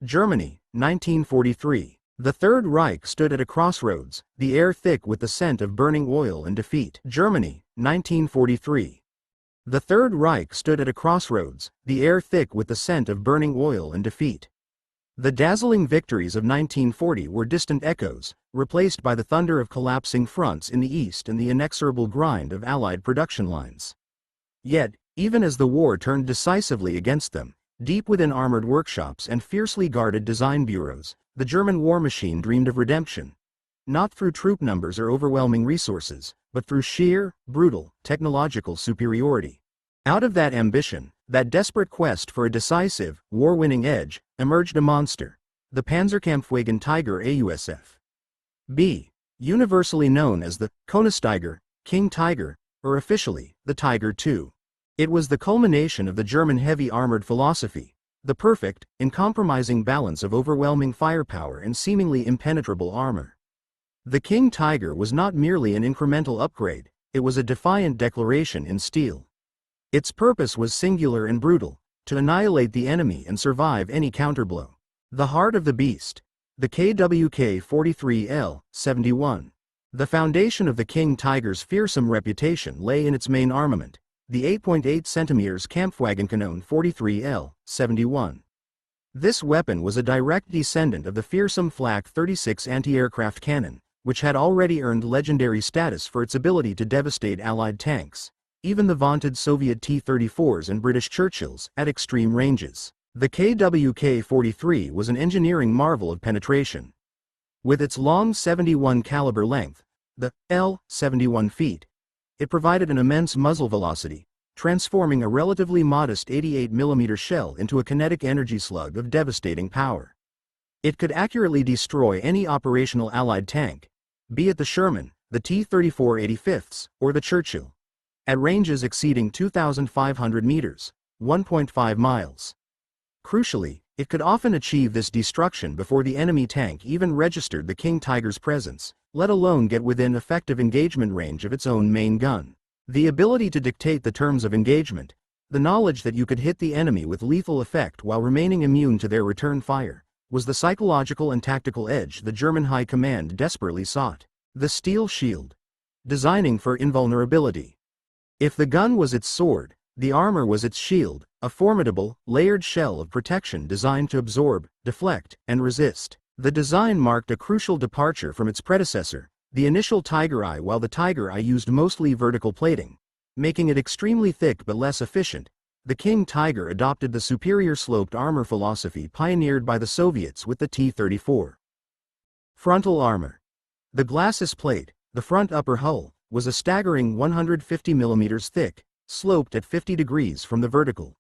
Germany, 1943. The Third Reich stood at a crossroads, the air thick with the scent of burning oil and defeat. Germany, 1943. The Third Reich stood at a crossroads, the air thick with the scent of burning oil and defeat. The dazzling victories of 1940 were distant echoes, replaced by the thunder of collapsing fronts in the east and the inexorable grind of Allied production lines. Yet, even as the war turned decisively against them, deep within armored workshops and fiercely guarded design bureaus, the German war machine dreamed of redemption. Not through troop numbers or overwhelming resources, but through sheer, brutal, technological superiority. Out of that ambition, that desperate quest for a decisive, war-winning edge, emerged a monster, the Panzerkampfwagen Tiger AUSF. B. Universally known as the Koenigsegger, King Tiger, or officially, the Tiger II. It was the culmination of the German heavy armored philosophy, the perfect, uncompromising balance of overwhelming firepower and seemingly impenetrable armor. The King Tiger was not merely an incremental upgrade, it was a defiant declaration in steel. Its purpose was singular and brutal, to annihilate the enemy and survive any counterblow. The heart of the beast. The KWK-43L-71. The foundation of the King Tiger's fearsome reputation lay in its main armament, the 8.8 cm Kampfwagenkanon 43L-71. This weapon was a direct descendant of the fearsome Flak 36 anti-aircraft cannon, which had already earned legendary status for its ability to devastate Allied tanks, even the vaunted Soviet T-34s and British Churchills, at extreme ranges. The KWK-43 was an engineering marvel of penetration. With its long 71 caliber length, the L-71 feet, it provided an immense muzzle velocity, transforming a relatively modest 88 mm shell into a kinetic energy slug of devastating power. It could accurately destroy any operational Allied tank, be it the Sherman, the T-34 85ths, or the Churchill, at ranges exceeding 2,500 meters, 1.5 miles. Crucially, it could often achieve this destruction before the enemy tank even registered the King Tiger's presence, let alone get within effective engagement range of its own main gun. The ability to dictate the terms of engagement, the knowledge that you could hit the enemy with lethal effect while remaining immune to their return fire, was the psychological and tactical edge the German High Command desperately sought. The steel shield. Designing for invulnerability. If the gun was its sword, the armor was its shield, a formidable, layered shell of protection designed to absorb, deflect, and resist. The design marked a crucial departure from its predecessor, the initial Tiger Eye. While the Tiger Eye used mostly vertical plating, making it extremely thick but less efficient, the King Tiger adopted the superior sloped armor philosophy pioneered by the Soviets with the T-34. Frontal armor. The glacis plate, the front upper hull, was a staggering 150 mm thick, sloped at 50 degrees from the vertical.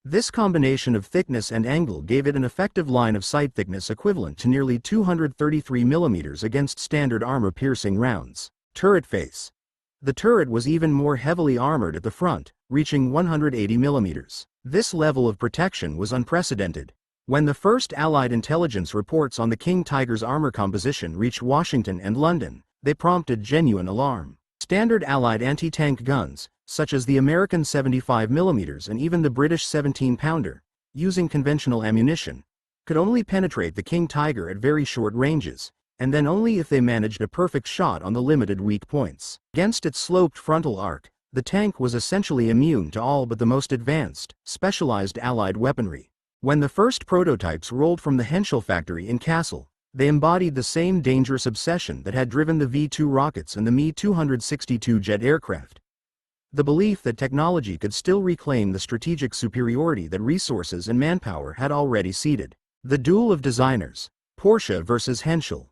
This combination of thickness and angle gave it an effective line of sight thickness equivalent to nearly 233 mm against standard armor-piercing rounds. Turret face. The turret was even more heavily armored at the front, reaching 180 mm. This level of protection was unprecedented. When the first Allied intelligence reports on the King Tiger's armor composition reached Washington and London, they prompted genuine alarm. Standard Allied anti-tank guns, such as the American 75 mm and even the British 17-pounder, using conventional ammunition, could only penetrate the King Tiger at very short ranges, and then only if they managed a perfect shot on the limited weak points. Against its sloped frontal arc, the tank was essentially immune to all but the most advanced, specialized Allied weaponry. When the first prototypes rolled from the Henschel factory in Kassel, they embodied the same dangerous obsession that had driven the V-2 rockets and the Me-262 jet aircraft. The belief that technology could still reclaim the strategic superiority that resources and manpower had already ceded. The duel of designers. Porsche versus Henschel.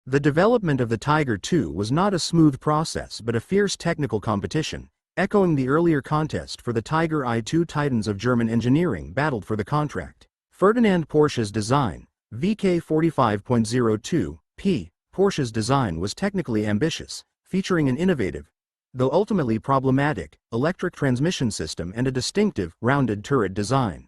The development of the Tiger II was not a smooth process but a fierce technical competition, echoing the earlier contest for the Tiger I. Two titans of German engineering battled for the contract. Ferdinand Porsche's design, VK 45.02, p. Porsche's design was technically ambitious, featuring an innovative, though ultimately problematic, electric transmission system and a distinctive, rounded turret design.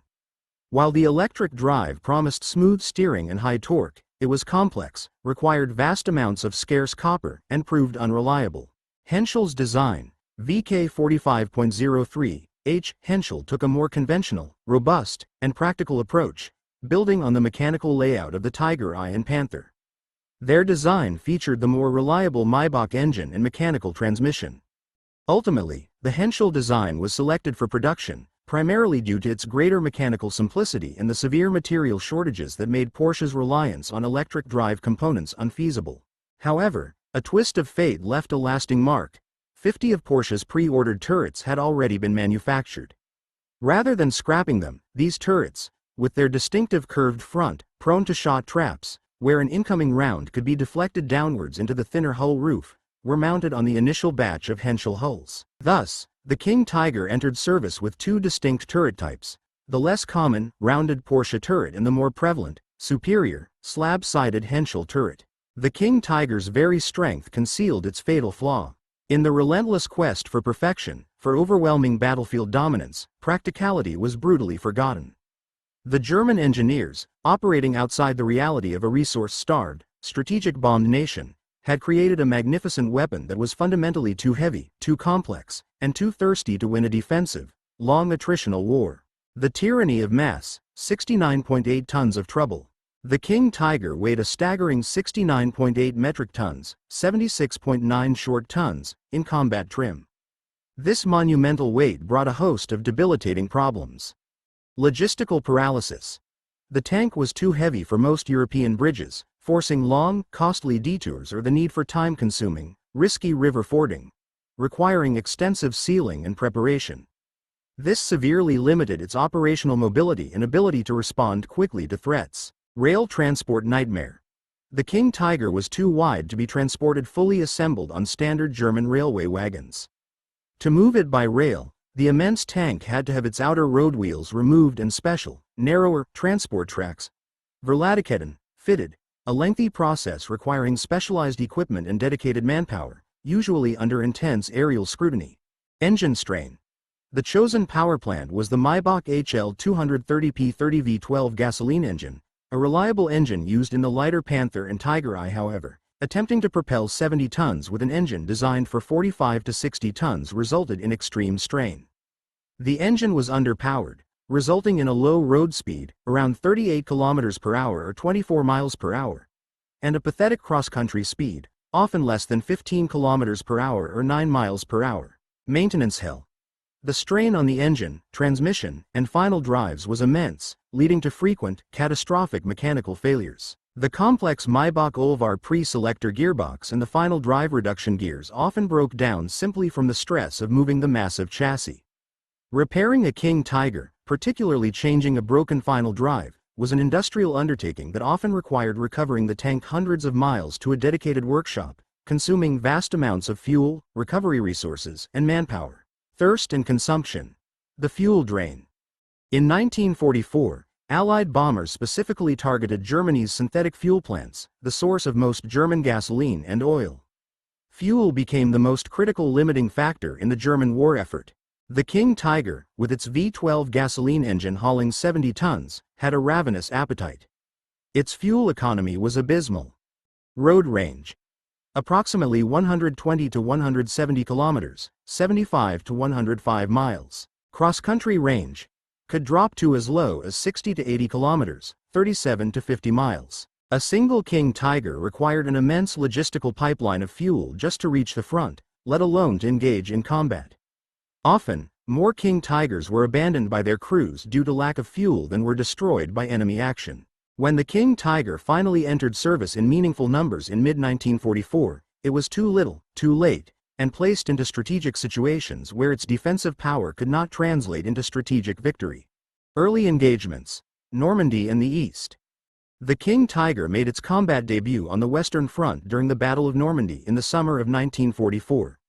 While the electric drive promised smooth steering and high torque, it was complex, required vast amounts of scarce copper, and proved unreliable. Henschel's design, VK 45.03, H. Henschel took a more conventional, robust, and practical approach, building on the mechanical layout of the Tiger I and Panther. Their design featured the more reliable Maybach engine and mechanical transmission. Ultimately, the Henschel design was selected for production, primarily due to its greater mechanical simplicity and the severe material shortages that made Porsche's reliance on electric drive components unfeasible. However, a twist of fate left a lasting mark. 50 of Porsche's pre-ordered turrets had already been manufactured. Rather than scrapping them, these turrets, with their distinctive curved front, prone to shot traps, where an incoming round could be deflected downwards into the thinner hull roof, were mounted on the initial batch of Henschel hulls. Thus, the King Tiger entered service with two distinct turret types, the less common, rounded Porsche turret and the more prevalent, superior, slab-sided Henschel turret. The King Tiger's very strength concealed its fatal flaw. In the relentless quest for perfection, for overwhelming battlefield dominance, practicality was brutally forgotten. The German engineers, operating outside the reality of a resource-starved, strategic-bombed nation, had created a magnificent weapon that was fundamentally too heavy, too complex, and too thirsty to win a defensive, long attritional war. The tyranny of mass, 69.8 tons of trouble. The King Tiger weighed a staggering 69.8 metric tons, 76.9 short tons, in combat trim. This monumental weight brought a host of debilitating problems. Logistical paralysis. The tank was too heavy for most European bridges, forcing long, costly detours or the need for time-consuming, risky river fording, requiring extensive sealing and preparation. This severely limited its operational mobility and ability to respond quickly to threats. Rail transport nightmare. The King Tiger was too wide to be transported fully assembled on standard German railway wagons. To move it by rail, the immense tank had to have its outer road wheels removed and special, narrower, transport tracks, Verladeketten, fitted, a lengthy process requiring specialized equipment and dedicated manpower, usually under intense aerial scrutiny. Engine strain. The chosen power plant was the Maybach HL230P30 V12 gasoline engine, a reliable engine used in the lighter Panther and Tiger I. However, attempting to propel 70 tons with an engine designed for 45 to 60 tons resulted in extreme strain. The engine was underpowered, resulting in a low road speed, around 38 km per hour or 24 miles per hour, and a pathetic cross-country speed, often less than 15 km per hour or 9 miles per hour. Maintenance hell. The strain on the engine, transmission, and final drives was immense, leading to frequent, catastrophic mechanical failures. The complex Maybach Olvar pre-selector gearbox and the final drive reduction gears often broke down simply from the stress of moving the massive chassis. Repairing a King Tiger, particularly changing a broken final drive, was an industrial undertaking that often required recovering the tank hundreds of miles to a dedicated workshop, consuming vast amounts of fuel, recovery resources, and manpower. Thirst and consumption. The fuel drain. In 1944, Allied bombers specifically targeted Germany's synthetic fuel plants, the source of most German gasoline and oil. Fuel became the most critical limiting factor in the German war effort. The King Tiger, with its V12 gasoline engine hauling 70 tons, had a ravenous appetite. Its fuel economy was abysmal. Road range. Approximately 120 to 170 kilometers, 75 to 105 miles. Cross-country range could drop to as low as 60 to 80 kilometers, 37 to 50 miles. A single King Tiger required an immense logistical pipeline of fuel just to reach the front, let alone to engage in combat. Often, more King Tigers were abandoned by their crews due to lack of fuel than were destroyed by enemy action. When the King Tiger finally entered service in meaningful numbers in mid-1944, it was too little, too late, and placed into strategic situations where its defensive power could not translate into strategic victory. Early engagements. Normandy and the East. The King Tiger made its combat debut on the Western Front during the Battle of Normandy in the summer of 1944.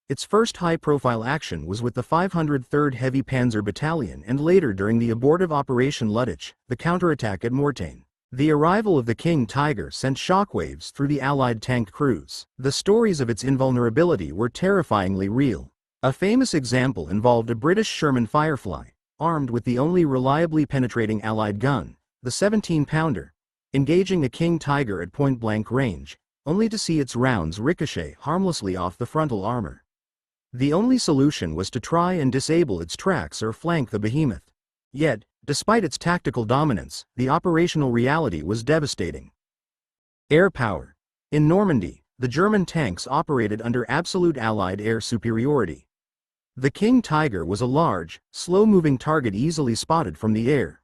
Its first high-profile action was with the 503rd Heavy Panzer Battalion and later during the abortive Operation Luttich, the counterattack at Mortain. The arrival of the King Tiger sent shockwaves through the Allied tank crews. The stories of its invulnerability were terrifyingly real. A famous example involved a British Sherman Firefly, armed with the only reliably penetrating Allied gun, the 17-pounder, engaging a King Tiger at point-blank range, only to see its rounds ricochet harmlessly off the frontal armor. The only solution was to try and disable its tracks or flank the behemoth. Yet, Despite its tactical dominance, the operational reality was devastating. Air power. In Normandy, the German tanks operated under absolute Allied air superiority. The King Tiger was a large, slow-moving target easily spotted from the air.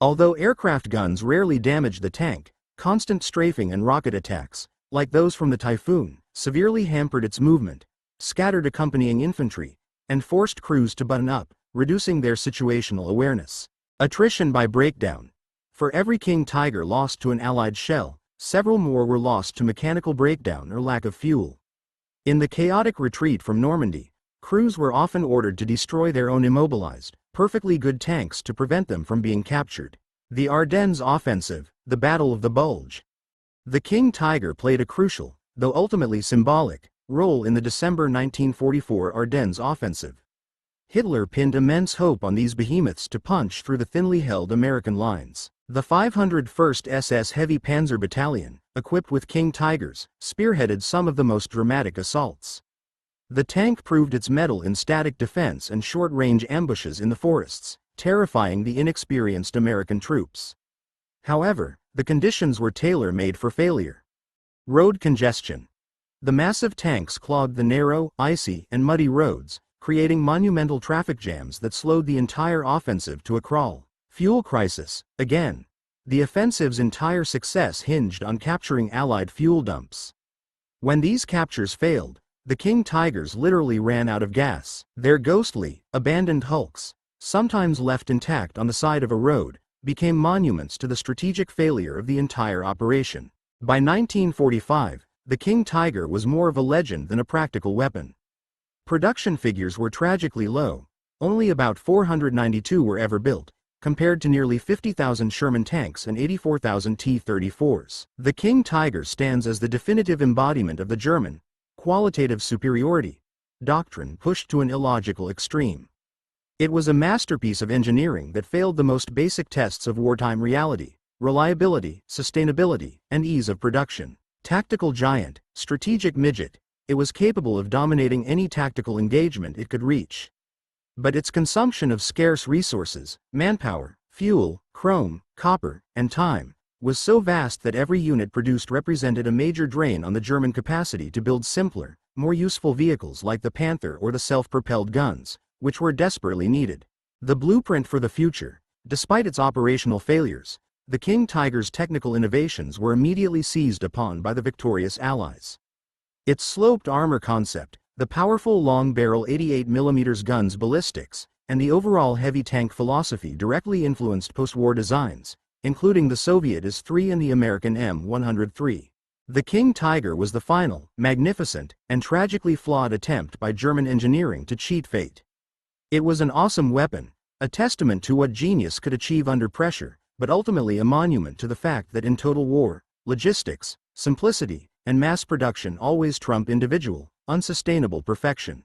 Although aircraft guns rarely damaged the tank, constant strafing and rocket attacks, like those from the Typhoon, severely hampered its movement, scattered accompanying infantry, and forced crews to button up, reducing their situational awareness. Attrition by breakdown. For every King Tiger lost to an Allied shell, several more were lost to mechanical breakdown or lack of fuel. In the chaotic retreat from Normandy, crews were often ordered to destroy their own immobilized, perfectly good tanks to prevent them from being captured. The Ardennes Offensive, the Battle of the Bulge. The King Tiger played a crucial, though ultimately symbolic, role in the December 1944 Ardennes Offensive. Hitler pinned immense hope on these behemoths to punch through the thinly held American lines. The 501st SS Heavy Panzer Battalion, equipped with King Tigers, spearheaded some of the most dramatic assaults. The tank proved its mettle in static defense and short-range ambushes in the forests, terrifying the inexperienced American troops. However, the conditions were tailor-made for failure. Road congestion. The massive tanks clogged the narrow, icy, and muddy roads, creating monumental traffic jams that slowed the entire offensive to a crawl. Fuel crisis. Again, the offensive's entire success hinged on capturing Allied fuel dumps. When these captures failed, the King Tigers literally ran out of gas. Their ghostly, abandoned hulks, sometimes left intact on the side of a road, became monuments to the strategic failure of the entire operation. By 1945, the King Tiger was more of a legend than a practical weapon. Production figures were tragically low. Only about 492 were ever built, compared to nearly 50,000 Sherman tanks and 84,000 T-34s. The King Tiger stands as the definitive embodiment of the German qualitative superiority doctrine pushed to an illogical extreme. It was a masterpiece of engineering that failed the most basic tests of wartime reality: reliability, sustainability, and ease of production. Tactical giant, strategic midget, it was capable of dominating any tactical engagement it could reach. But its consumption of scarce resources, manpower, fuel, chrome, copper, and time, was so vast that every unit produced represented a major drain on the German capacity to build simpler, more useful vehicles like the Panther or the self-propelled guns, which were desperately needed. The blueprint for the future. Despite its operational failures, the King Tiger's technical innovations were immediately seized upon by the victorious Allies. Its sloped armor concept, the powerful long-barrel 88mm guns ballistics, and the overall heavy tank philosophy directly influenced post-war designs, including the Soviet IS-3 and the American M103. The King Tiger was the final, magnificent, and tragically flawed attempt by German engineering to cheat fate. It was an awesome weapon, a testament to what genius could achieve under pressure, but ultimately a monument to the fact that in total war, logistics, simplicity, and mass production always trump individual, unsustainable perfection.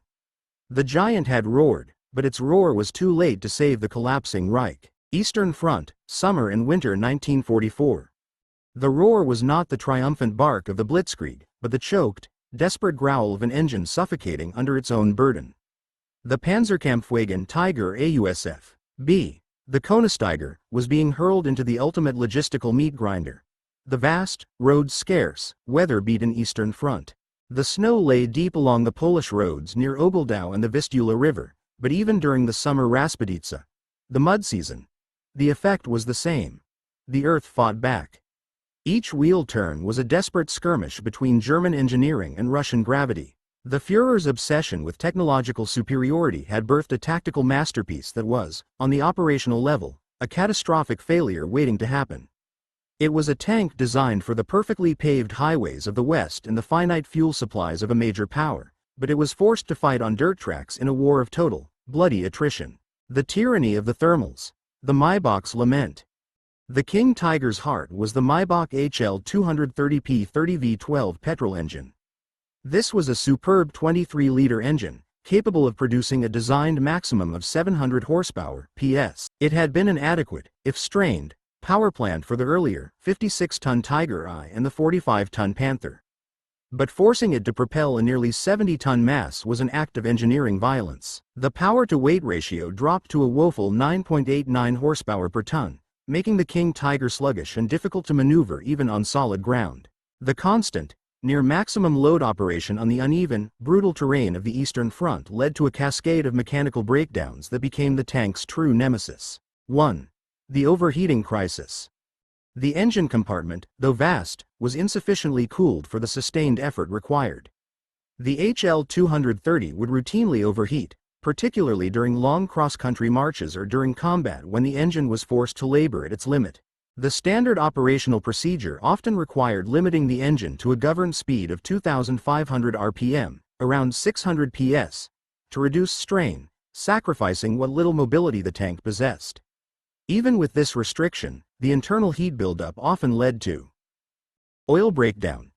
The giant had roared, but its roar was too late to save the collapsing Reich. Eastern Front, summer and winter 1944. The roar was not the triumphant bark of the Blitzkrieg, but the choked, desperate growl of an engine suffocating under its own burden. The Panzerkampfwagen Tiger AUSF B, the Koenigsegger, was being hurled into the ultimate logistical meat grinder. The vast, road-scarce, weather-beaten Eastern Front. The snow lay deep along the Polish roads near Obeldau and the Vistula River, but even during the summer Rasputitsa, the mud season, the effect was the same. The earth fought back. Each wheel turn was a desperate skirmish between German engineering and Russian gravity. The Führer's obsession with technological superiority had birthed a tactical masterpiece that was, on the operational level, a catastrophic failure waiting to happen. It was a tank designed for the perfectly paved highways of the West and the finite fuel supplies of a major power, but it was forced to fight on dirt tracks in a war of total, bloody attrition. The tyranny of the thermals. The Maybach's lament. The King Tiger's heart was the Maybach HL 230P 30V12 petrol engine. This was a superb 23-liter engine, capable of producing a designed maximum of 700 horsepower PS. It had been an adequate, if strained, power plant for the earlier 56-ton Tiger I and the 45-ton Panther. But forcing it to propel a nearly 70-ton mass was an act of engineering violence. The power-to-weight ratio dropped to a woeful 9.89 horsepower per ton, making the King Tiger sluggish and difficult to maneuver even on solid ground. The constant, near maximum load operation on the uneven, brutal terrain of the Eastern Front led to a cascade of mechanical breakdowns that became the tank's true nemesis. 1. The overheating crisis. The engine compartment, though vast, was insufficiently cooled for the sustained effort required. The HL-230 would routinely overheat, particularly during long cross-country marches or during combat when the engine was forced to labor at its limit. The standard operational procedure often required limiting the engine to a governed speed of 2,500 rpm, around 600 ps, to reduce strain, sacrificing what little mobility the tank possessed. Even with this restriction, the internal heat buildup often led to oil breakdown.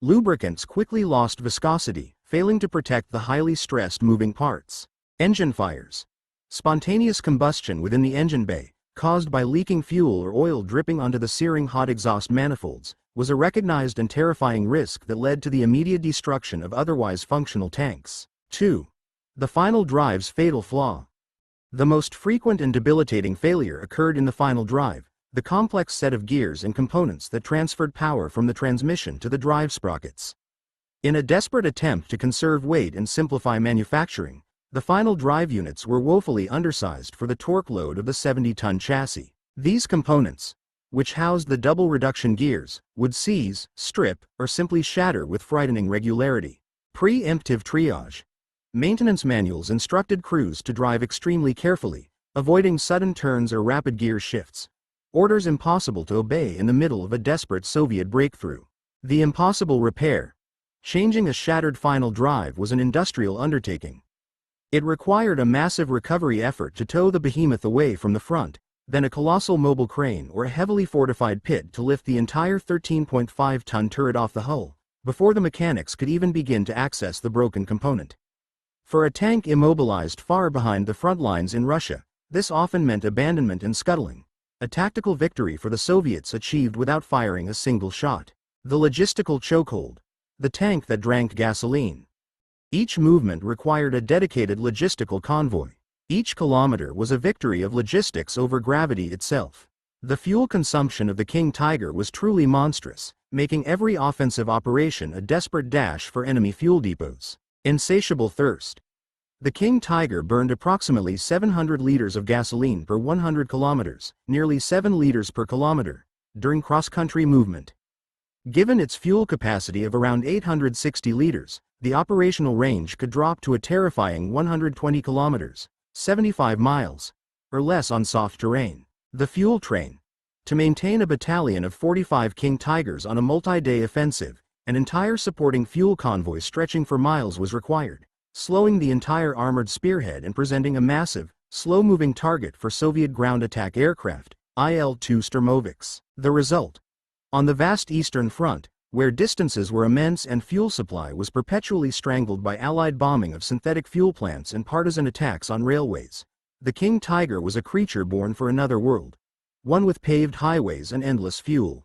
Lubricants quickly lost viscosity, failing to protect the highly stressed moving parts. Engine fires. Spontaneous combustion within the engine bay, caused by leaking fuel or oil dripping onto the searing hot exhaust manifolds, was a recognized and terrifying risk that led to the immediate destruction of otherwise functional tanks. 2. The final drive's fatal flaw. The most frequent and debilitating failure occurred in the final drive, the complex set of gears and components that transferred power from the transmission to the drive sprockets. In a desperate attempt to conserve weight and simplify manufacturing, the final drive units were woefully undersized for the torque load of the 70-ton chassis. These components, which housed the double reduction gears, would seize, strip, or simply shatter with frightening regularity. Pre-emptive triage. Maintenance manuals instructed crews to drive extremely carefully, avoiding sudden turns or rapid gear shifts. Orders impossible to obey in the middle of a desperate Soviet breakthrough. The impossible repair. Changing a shattered final drive was an industrial undertaking. It required a massive recovery effort to tow the behemoth away from the front, then a colossal mobile crane or a heavily fortified pit to lift the entire 13.5-ton turret off the hull, before the mechanics could even begin to access the broken component. For a tank immobilized far behind the front lines in Russia, this often meant abandonment and scuttling, a tactical victory for the Soviets achieved without firing a single shot. The logistical chokehold. The tank that drank gasoline. Each movement required a dedicated logistical convoy. Each kilometer was a victory of logistics over gravity itself. The fuel consumption of the King Tiger was truly monstrous, making every offensive operation a desperate dash for enemy fuel depots. Insatiable thirst. The King Tiger burned approximately 700 liters of gasoline per 100 kilometers, nearly 7 liters per kilometer, during cross-country movement. Given its fuel capacity of around 860 liters, the operational range could drop to a terrifying 120 kilometers, 75 miles, or less on soft terrain. The fuel train. To maintain a battalion of 45 King Tigers on a multi-day offensive, an entire supporting fuel convoy stretching for miles was required, slowing the entire armored spearhead and presenting a massive, slow-moving target for Soviet ground attack aircraft, IL-2 Sturmoviks. The result? On the vast Eastern Front, where distances were immense and fuel supply was perpetually strangled by Allied bombing of synthetic fuel plants and partisan attacks on railways, the King Tiger was a creature born for another world, one with paved highways and endless fuel.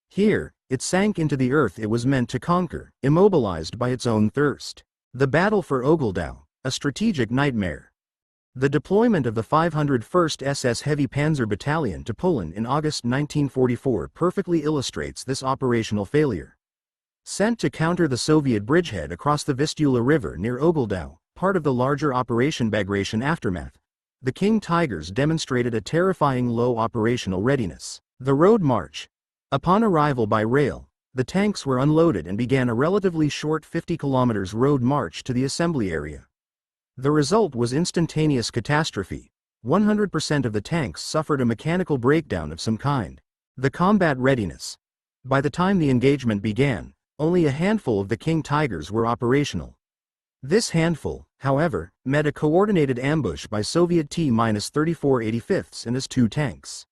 Here, it sank into the earth it was meant to conquer, immobilized by its own thirst. The battle for Oguldow, a strategic nightmare. The deployment of the 501st SS Heavy Panzer Battalion to Poland in August 1944 perfectly illustrates this operational failure. Sent to counter the Soviet bridgehead across the Vistula River near Oguldow, part of the larger Operation Bagration aftermath, the King Tigers demonstrated a terrifying low operational readiness. The road march. Upon arrival by rail, the tanks were unloaded and began a relatively short 50 kilometers road march to the assembly area. The result was instantaneous catastrophe. 100% of the tanks suffered a mechanical breakdown of some kind. The combat readiness. By the time the engagement began, only a handful of the King Tigers were operational. This handful, however, met a coordinated ambush by Soviet T-34/85ths and his two tanks.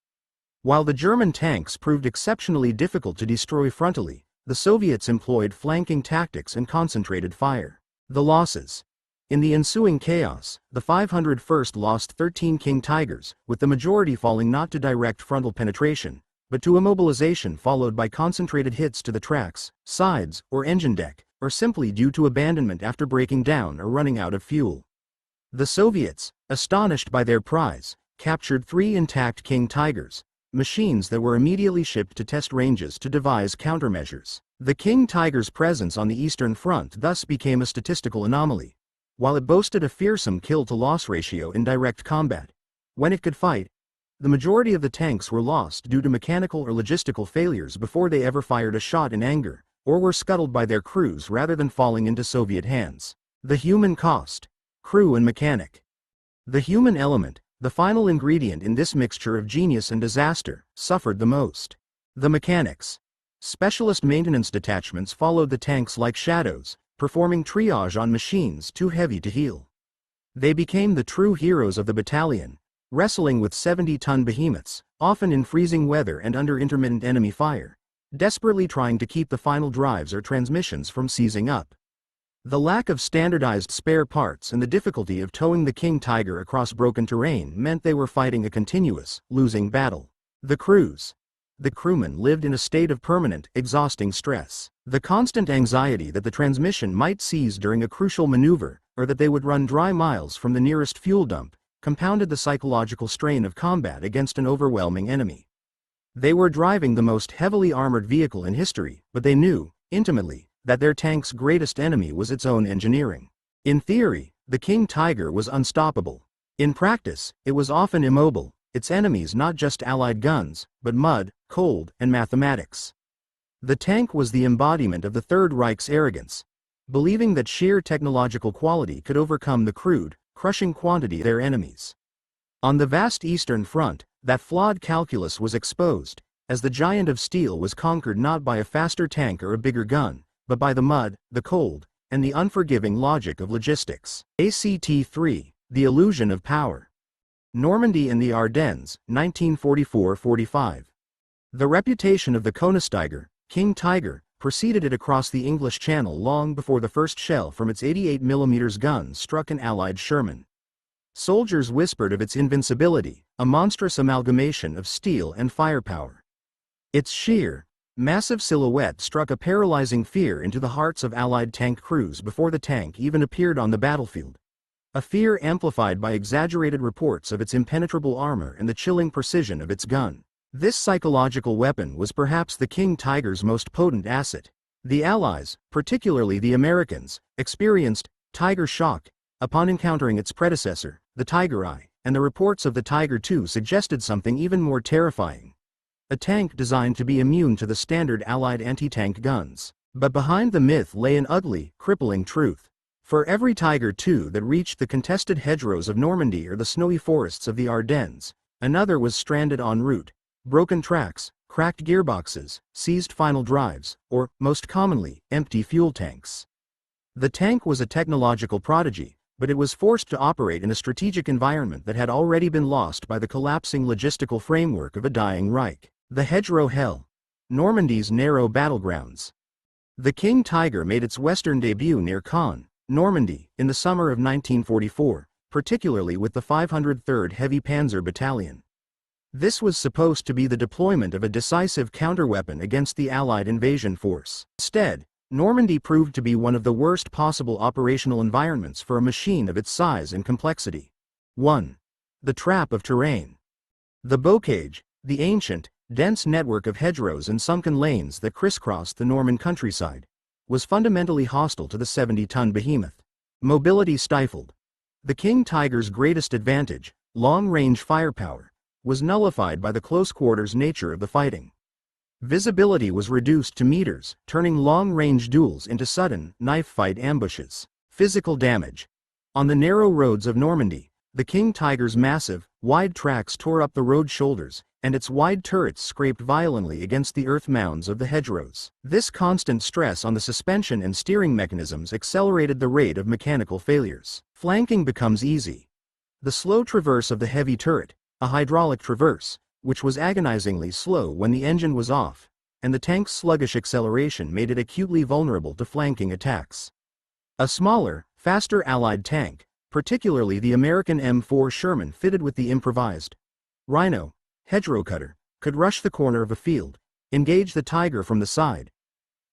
While the German tanks proved exceptionally difficult to destroy frontally, the Soviets employed flanking tactics and concentrated fire. The losses. In the ensuing chaos, the 501st lost 13 King Tigers, with the majority falling not to direct frontal penetration, but to immobilization followed by concentrated hits to the tracks, sides, or engine deck, or simply due to abandonment after breaking down or running out of fuel. The Soviets, astonished by their prize, captured 3 intact King Tigers, machines that were immediately shipped to test ranges to devise countermeasures. The King Tiger's presence on the Eastern Front thus became a statistical anomaly. While it boasted a fearsome kill-to-loss ratio in direct combat, when it could fight, the majority of the tanks were lost due to mechanical or logistical failures before they ever fired a shot in anger, or were scuttled by their crews rather than falling into Soviet hands. The human cost. Crew and mechanic. The human element, the final ingredient in this mixture of genius and disaster, suffered the most. The mechanics. Specialist maintenance detachments followed the tanks like shadows, performing triage on machines too heavy to heal. They became the true heroes of the battalion, wrestling with 70-ton behemoths, often in freezing weather and under intermittent enemy fire, desperately trying to keep the final drives or transmissions from seizing up. The lack of standardized spare parts and the difficulty of towing the King Tiger across broken terrain meant they were fighting a continuous, losing battle. The crews. The crewmen lived in a state of permanent, exhausting stress. The constant anxiety that the transmission might seize during a crucial maneuver, or that they would run dry miles from the nearest fuel dump, compounded the psychological strain of combat against an overwhelming enemy. They were driving the most heavily armored vehicle in history, but they knew, intimately, that their tank's greatest enemy was its own engineering. In theory, the King Tiger was unstoppable. In practice, it was often immobile, its enemies not just Allied guns, but mud, cold, and mathematics. The tank was the embodiment of the Third Reich's arrogance, believing that sheer technological quality could overcome the crude, crushing quantity of their enemies. On the vast Eastern Front, that flawed calculus was exposed, as the giant of steel was conquered not by a faster tank or a bigger gun, but by the mud, the cold, and the unforgiving logic of logistics. ACT-3, The Illusion of Power. Normandy and the Ardennes, 1944-45. The reputation of the Koenigsegger, King Tiger, preceded it across the English Channel long before the first shell from its 88mm gun struck an Allied Sherman. Soldiers whispered of its invincibility, a monstrous amalgamation of steel and firepower. Its sheer, massive silhouette struck a paralyzing fear into the hearts of Allied tank crews before the tank even appeared on the battlefield. A fear amplified by exaggerated reports of its impenetrable armor and the chilling precision of its gun. This psychological weapon was perhaps the King Tiger's most potent asset. The Allies, particularly the Americans, experienced Tiger shock upon encountering its predecessor, the Tiger I, and the reports of the Tiger II suggested something even more terrifying. A tank designed to be immune to the standard Allied anti-tank guns. But behind the myth lay an ugly, crippling truth. For every Tiger II that reached the contested hedgerows of Normandy or the snowy forests of the Ardennes, another was stranded en route. Broken tracks, cracked gearboxes, seized final drives, or, most commonly, empty fuel tanks. The tank was a technological prodigy, but it was forced to operate in a strategic environment that had already been lost by the collapsing logistical framework of a dying Reich. The hedgerow hell. Normandy's narrow battlegrounds. The King Tiger made its western debut near Caen, Normandy, in the summer of 1944, particularly with the 503rd Heavy Panzer Battalion. This was supposed to be the deployment of a decisive counterweapon against the Allied invasion force. Instead, Normandy proved to be one of the worst possible operational environments for a machine of its size and complexity. 1. The trap of terrain. The bocage, the ancient, dense network of hedgerows and sunken lanes that crisscrossed the Norman countryside, was fundamentally hostile to the 70-ton behemoth. Mobility stifled. The King Tiger's greatest advantage, long-range firepower, was nullified by the close-quarters nature of the fighting. Visibility was reduced to meters, turning long-range duels into sudden, knife-fight ambushes. Physical damage. On the narrow roads of Normandy, the King Tiger's massive, wide tracks tore up the road shoulders, and its wide turrets scraped violently against the earth mounds of the hedgerows. This constant stress on the suspension and steering mechanisms accelerated the rate of mechanical failures. Flanking becomes easy. The slow traverse of the heavy turret, a hydraulic traverse, which was agonizingly slow when the engine was off, and the tank's sluggish acceleration made it acutely vulnerable to flanking attacks. A smaller, faster Allied tank, particularly the American M4 Sherman fitted with the improvised Rhino hedgerow cutter, could rush the corner of a field, engage the Tiger from the side,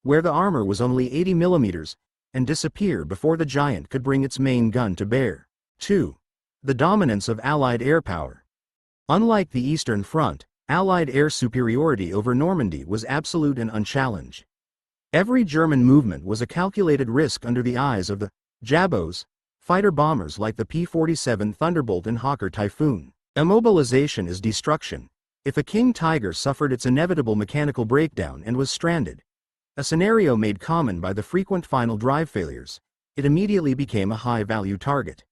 where the armor was only 80 millimeters, and disappear before the giant could bring its main gun to bear. 2. The dominance of Allied air power. Unlike the Eastern Front, Allied air superiority over Normandy was absolute and unchallenged. Every German movement was a calculated risk under the eyes of the Jabos, fighter bombers like the P-47 Thunderbolt and Hawker Typhoon. Immobilization is destruction. If a King Tiger suffered its inevitable mechanical breakdown and was stranded, a scenario made common by the frequent final drive failures, it immediately became a high-value target.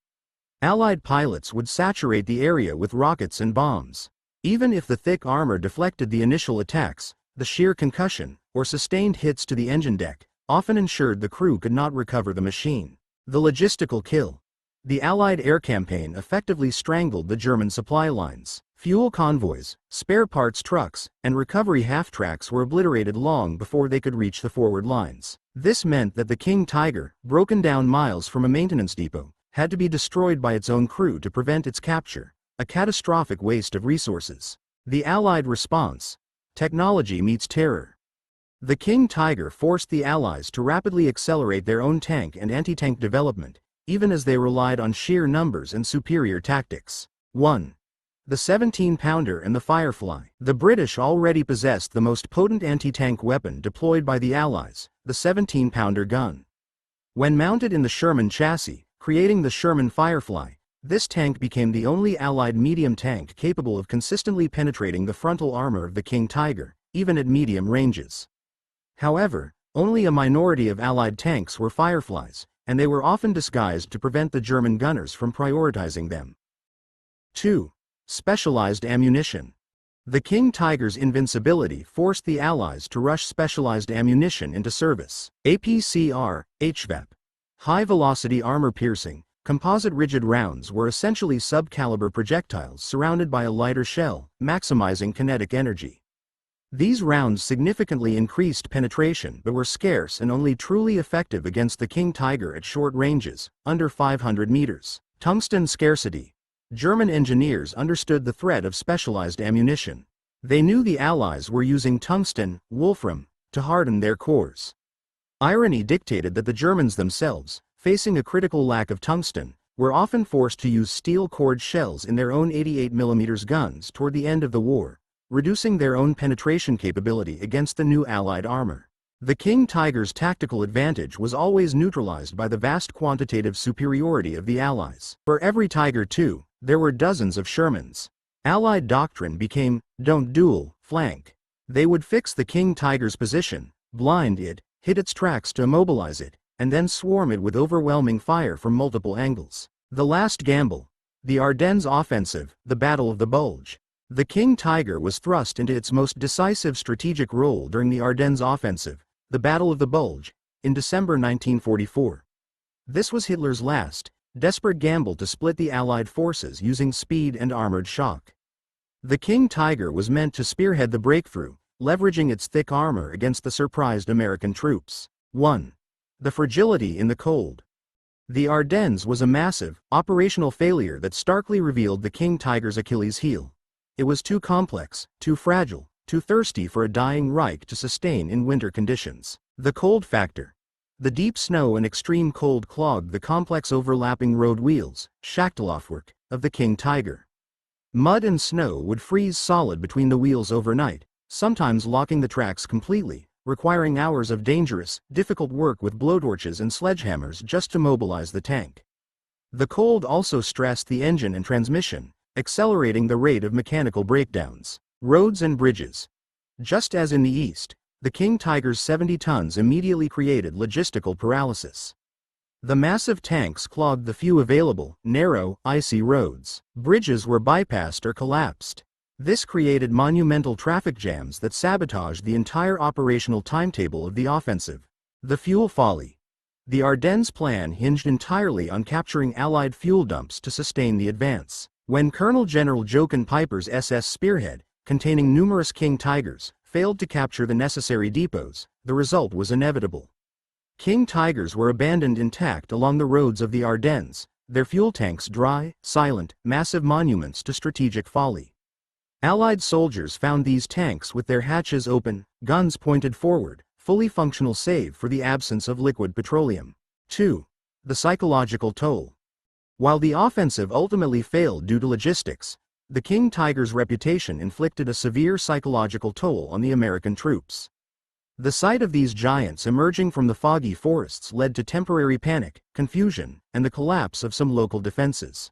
Allied pilots would saturate the area with rockets and bombs. Even if the thick armor deflected the initial attacks, the sheer concussion, or sustained hits to the engine deck, often ensured the crew could not recover the machine. The logistical kill. The Allied air campaign effectively strangled the German supply lines. Fuel convoys, spare parts trucks, and recovery half-tracks were obliterated long before they could reach the forward lines. This meant that the King Tiger, broken down miles from a maintenance depot, had to be destroyed by its own crew to prevent its capture, a catastrophic waste of resources. The Allied response. Technology meets terror. The King Tiger forced the Allies to rapidly accelerate their own tank and anti-tank development, even as they relied on sheer numbers and superior tactics. 1. The 17-pounder and the Firefly. The British already possessed the most potent anti-tank weapon deployed by the Allies, the 17-pounder gun. When mounted in the Sherman chassis, creating the Sherman Firefly, this tank became the only Allied medium tank capable of consistently penetrating the frontal armor of the King Tiger, even at medium ranges. However, only a minority of Allied tanks were Fireflies, and they were often disguised to prevent the German gunners from prioritizing them. 2. Specialized ammunition. The King Tiger's invincibility forced the Allies to rush specialized ammunition into service. APCR, HVAP. High-velocity armor-piercing, composite rigid rounds were essentially sub-caliber projectiles surrounded by a lighter shell, maximizing kinetic energy. These rounds significantly increased penetration but were scarce and only truly effective against the King Tiger at short ranges, under 500 meters. Tungsten scarcity. German engineers understood the threat of specialized ammunition. They knew the Allies were using tungsten, wolfram, to harden their cores. Irony dictated that the Germans themselves, facing a critical lack of tungsten, were often forced to use steel-cored shells in their own 88mm guns toward the end of the war, reducing their own penetration capability against the new Allied armor. The King Tiger's tactical advantage was always neutralized by the vast quantitative superiority of the Allies. For every Tiger II, there were dozens of Shermans. Allied doctrine became, don't duel, flank. They would fix the King Tiger's position, blind it, hit its tracks to immobilize it, and then swarm it with overwhelming fire from multiple angles. The last gamble. The Ardennes offensive, the Battle of the Bulge. The King Tiger was thrust into its most decisive strategic role during the Ardennes offensive, the Battle of the Bulge, in December 1944. This was Hitler's last, desperate gamble to split the Allied forces using speed and armored shock. The King Tiger was meant to spearhead the breakthrough, leveraging its thick armor against the surprised American troops. 1. The fragility in the cold. The Ardennes was a massive, operational failure that starkly revealed the King Tiger's Achilles heel. It was too complex, too fragile, too thirsty for a dying Reich to sustain in winter conditions. The cold factor. The deep snow and extreme cold clogged the complex overlapping road wheels, Schachtelhoffwerk, of the King Tiger. Mud and snow would freeze solid between the wheels overnight, sometimes locking the tracks completely, requiring hours of dangerous, difficult work with blowtorches and sledgehammers just to mobilize the tank. The cold also stressed the engine and transmission, accelerating the rate of mechanical breakdowns. Roads and bridges. Just as in the East, the King Tiger's 70 tons immediately created logistical paralysis. The massive tanks clogged the few available, narrow, icy roads. Bridges were bypassed or collapsed. This created monumental traffic jams that sabotaged the entire operational timetable of the offensive. The fuel folly. The Ardennes plan hinged entirely on capturing Allied fuel dumps to sustain the advance. When Colonel General Jochen Peiper's SS Spearhead, containing numerous King Tigers, failed to capture the necessary depots, the result was inevitable. King Tigers were abandoned intact along the roads of the Ardennes, their fuel tanks dry, silent, massive monuments to strategic folly. Allied soldiers found these tanks with their hatches open, guns pointed forward, fully functional save for the absence of liquid petroleum. 2. The psychological toll. While the offensive ultimately failed due to logistics, the King Tiger's reputation inflicted a severe psychological toll on the American troops. The sight of these giants emerging from the foggy forests led to temporary panic, confusion, and the collapse of some local defenses.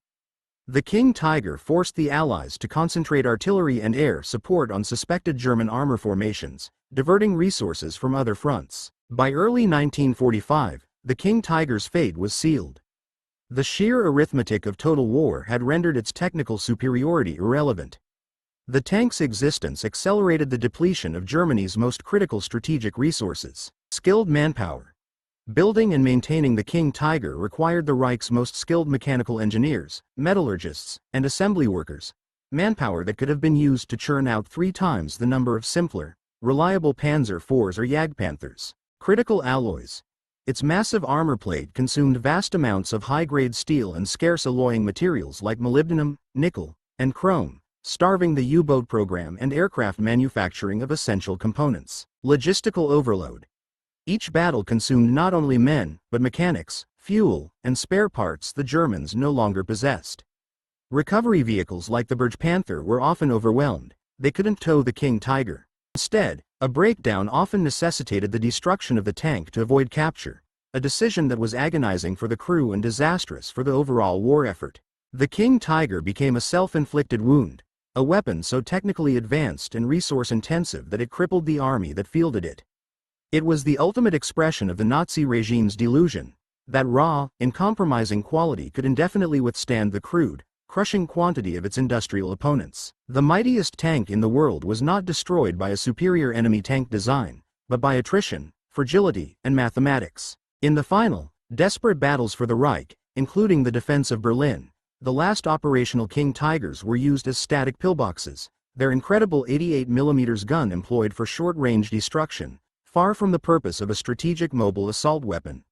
The King Tiger forced the Allies to concentrate artillery and air support on suspected German armor formations, diverting resources from other fronts. By early 1945, the King Tiger's fate was sealed. The sheer arithmetic of total war had rendered its technical superiority irrelevant. The tank's existence accelerated the depletion of Germany's most critical strategic resources, skilled manpower. Building and maintaining the King Tiger required the Reich's most skilled mechanical engineers, metallurgists, and assembly workers, manpower that could have been used to churn out 3 times the number of simpler, reliable Panzer IVs or Jagdpanthers. Critical alloys. Its massive armor plate consumed vast amounts of high-grade steel and scarce alloying materials like molybdenum, nickel, and chrome, starving the U-boat program and aircraft manufacturing of essential components. Logistical overload. Each battle consumed not only men, but mechanics, fuel, and spare parts the Germans no longer possessed. Recovery vehicles like the Bergpanther were often overwhelmed. They couldn't tow the King Tiger. Instead, a breakdown often necessitated the destruction of the tank to avoid capture, a decision that was agonizing for the crew and disastrous for the overall war effort. The King Tiger became a self-inflicted wound, a weapon so technically advanced and resource-intensive that it crippled the army that fielded it. It was the ultimate expression of the Nazi regime's delusion that raw, uncompromising quality could indefinitely withstand the crude, crushing quantity of its industrial opponents. The mightiest tank in the world was not destroyed by a superior enemy tank design, but by attrition, fragility, and mathematics. In the final, desperate battles for the Reich, including the defense of Berlin, the last operational King Tigers were used as static pillboxes, their incredible 88mm gun employed for short-range destruction, far from the purpose of a strategic mobile assault weapon.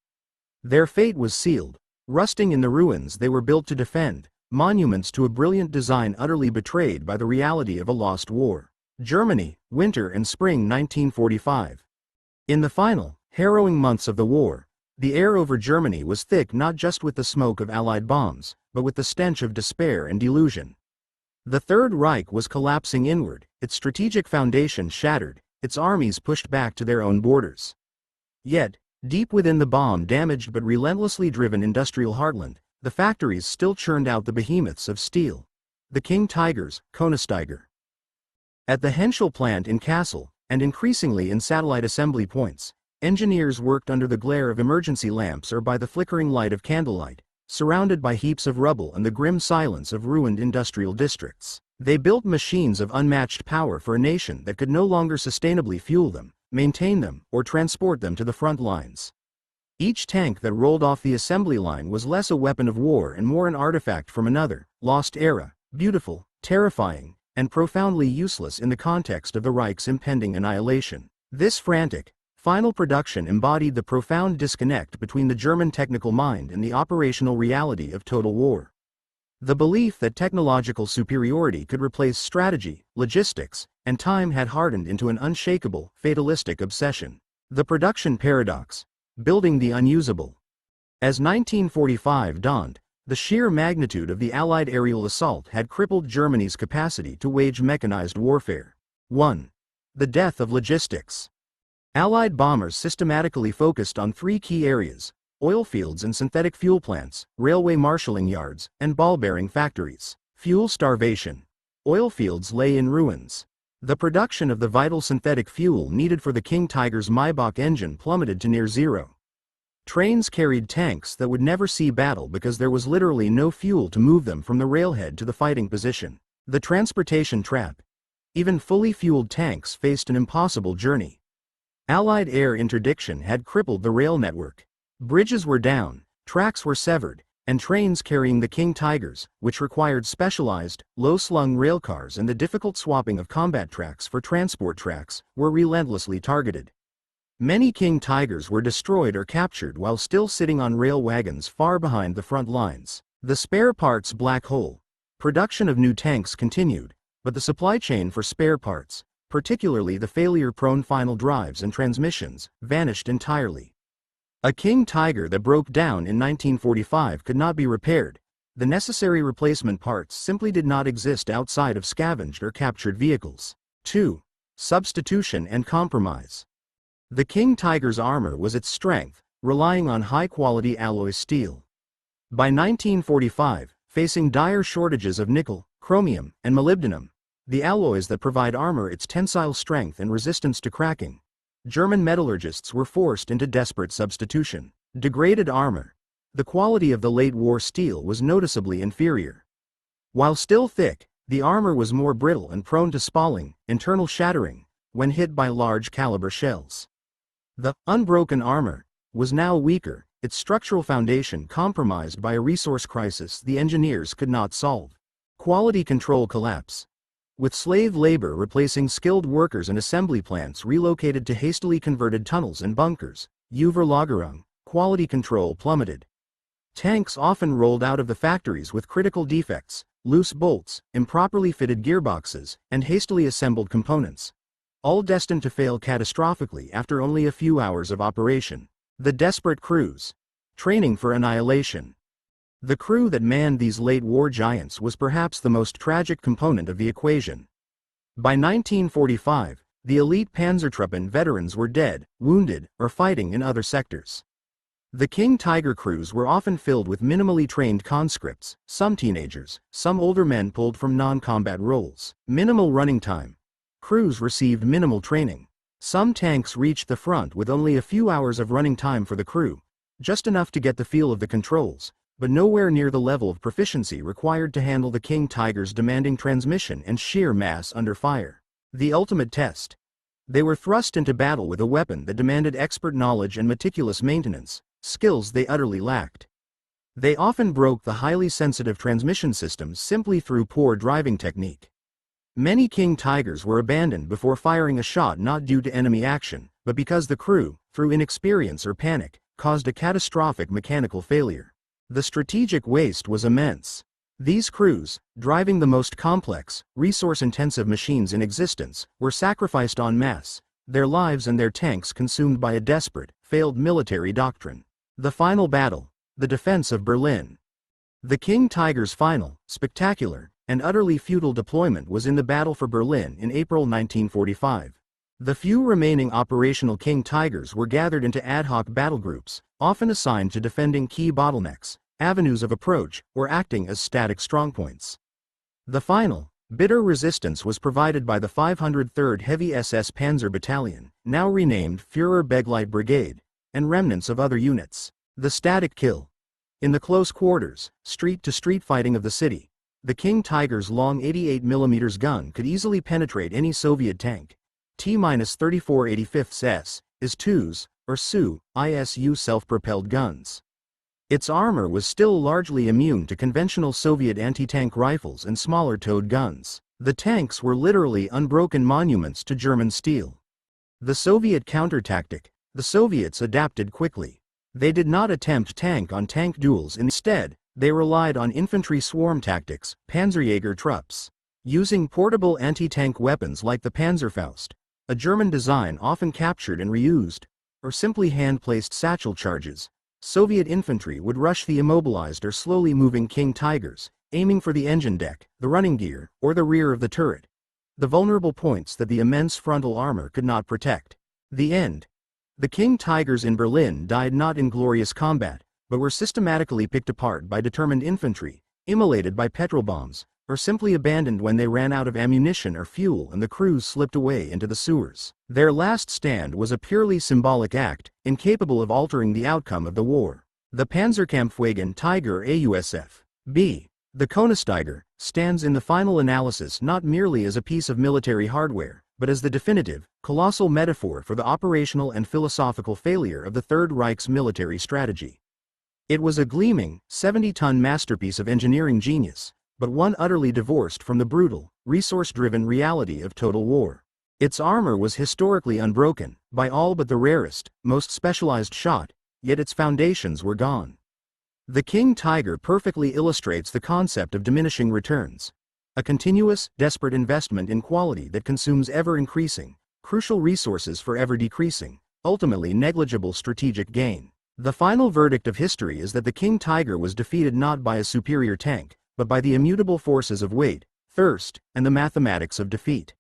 Their fate was sealed, rusting in the ruins they were built to defend, monuments to a brilliant design utterly betrayed by the reality of a lost war. Germany, winter and spring 1945. In the final, harrowing months of the war, the air over Germany was thick not just with the smoke of Allied bombs, but with the stench of despair and delusion. The Third Reich was collapsing inward, its strategic foundation shattered, its armies pushed back to their own borders. Yet, deep within the bomb-damaged but relentlessly driven industrial heartland, the factories still churned out the behemoths of steel. The King Tigers, Koenigsegger. At the Henschel plant in Kassel, and increasingly in satellite assembly points, engineers worked under the glare of emergency lamps or by the flickering light of candlelight, surrounded by heaps of rubble and the grim silence of ruined industrial districts. They built machines of unmatched power for a nation that could no longer sustainably fuel them, maintain them, or transport them to the front lines. Each tank that rolled off the assembly line was less a weapon of war and more an artifact from another, lost era, beautiful, terrifying, and profoundly useless in the context of the Reich's impending annihilation. This frantic, final production embodied the profound disconnect between the German technical mind and the operational reality of total war. The belief that technological superiority could replace strategy, logistics, and time had hardened into an unshakable, fatalistic obsession. The production paradox. Building the unusable. As 1945 dawned, the sheer magnitude of the Allied aerial assault had crippled Germany's capacity to wage mechanized warfare. 1. The death of logistics. Allied bombers systematically focused on 3 key areas: oil fields and synthetic fuel plants, railway marshalling yards, and ball-bearing factories. Fuel starvation. Oil fields lay in ruins. The production of the vital synthetic fuel needed for the King Tiger's Maybach engine plummeted to near zero. Trains carried tanks that would never see battle because there was literally no fuel to move them from the railhead to the fighting position. The transportation trap. Even fully fueled tanks faced an impossible journey. Allied air interdiction had crippled the rail network. Bridges were down, tracks were severed, and trains carrying the King Tigers, which required specialized, low-slung railcars and the difficult swapping of combat tracks for transport tracks, were relentlessly targeted. Many King Tigers were destroyed or captured while still sitting on rail wagons far behind the front lines. The spare parts black hole. Production of new tanks continued, but the supply chain for spare parts, particularly the failure-prone final drives and transmissions, vanished entirely. A King Tiger that broke down in 1945 could not be repaired. The necessary replacement parts simply did not exist outside of scavenged or captured vehicles. 2. Substitution and compromise. The King Tiger's armor was its strength, relying on high-quality alloy steel. By 1945, facing dire shortages of nickel, chromium, and molybdenum, the alloys that provide armor its tensile strength and resistance to cracking, German metallurgists were forced into desperate substitution. Degraded armor. The quality of the late war steel was noticeably inferior. While still thick, the armor was more brittle and prone to spalling, internal shattering, when hit by large caliber shells. The unbroken armor was now weaker, its structural foundation compromised by a resource crisis the engineers could not solve. Quality control collapse. With slave labor replacing skilled workers and assembly plants relocated to hastily converted tunnels and bunkers, Überlagerung, quality control plummeted. Tanks often rolled out of the factories with critical defects, loose bolts, improperly fitted gearboxes, and hastily assembled components, all destined to fail catastrophically after only a few hours of operation. The desperate crews. Training for annihilation. The crew that manned these late war giants was perhaps the most tragic component of the equation. By 1945, the elite Panzertruppen veterans were dead, wounded, or fighting in other sectors. The King Tiger crews were often filled with minimally trained conscripts, some teenagers, some older men pulled from non-combat roles. Minimal running time. Crews received minimal training. Some tanks reached the front with only a few hours of running time for the crew, just enough to get the feel of the controls, but nowhere near the level of proficiency required to handle the King Tiger's demanding transmission and sheer mass under fire. The ultimate test. They were thrust into battle with a weapon that demanded expert knowledge and meticulous maintenance, skills they utterly lacked. They often broke the highly sensitive transmission systems simply through poor driving technique. Many King Tigers were abandoned before firing a shot not due to enemy action, but because the crew, through inexperience or panic, caused a catastrophic mechanical failure. The strategic waste was immense. These crews, driving the most complex, resource-intensive machines in existence, were sacrificed en masse, their lives and their tanks consumed by a desperate, failed military doctrine. The final battle. The defense of Berlin. The King Tiger's final, spectacular, and utterly futile deployment was in the Battle for Berlin in April 1945. The few remaining operational King Tigers were gathered into ad hoc battle groups, often assigned to defending key bottlenecks, avenues of approach, or acting as static strongpoints. The final, bitter resistance was provided by the 503rd Heavy SS Panzer Battalion, now renamed Führer Begleit Brigade, and remnants of other units. The static kill. In the close quarters, street-to-street fighting of the city, the King Tiger's long 88mm gun could easily penetrate any Soviet tank. T-3485s, IS-2s, or Su self-propelled guns. Its armor was still largely immune to conventional Soviet anti-tank rifles and smaller towed guns. The tanks were literally unbroken monuments to German steel. The Soviet counter-tactic. The Soviets adapted quickly. They did not attempt tank-on-tank duels. Instead, they relied on infantry swarm tactics, Panzerjäger Trupps. Using portable anti-tank weapons like the Panzerfaust, a German design often captured and reused, or simply hand-placed satchel charges, Soviet infantry would rush the immobilized or slowly moving King Tigers, aiming for the engine deck, the running gear, or the rear of the turret, the vulnerable points that the immense frontal armor could not protect. The end. The King Tigers in Berlin died not in glorious combat, but were systematically picked apart by determined infantry, immolated by petrol bombs, or simply abandoned when they ran out of ammunition or fuel and the crews slipped away into the sewers. Their last stand was a purely symbolic act, incapable of altering the outcome of the war. The Panzerkampfwagen Tiger AUSF B. The Koenigsegger stands in the final analysis not merely as a piece of military hardware, but as the definitive, colossal metaphor for the operational and philosophical failure of the Third Reich's military strategy. It was a gleaming, 70-ton masterpiece of engineering genius, but one utterly divorced from the brutal, resource-driven reality of total war. Its armor was historically unbroken, by all but the rarest, most specialized shot, yet its foundations were gone. The King Tiger perfectly illustrates the concept of diminishing returns. a continuous, desperate investment in quality that consumes ever-increasing, crucial resources for ever-decreasing, ultimately negligible strategic gain. The final verdict of history is that the King Tiger was defeated not by a superior tank, but by the immutable forces of weight, thirst, and the mathematics of defeat.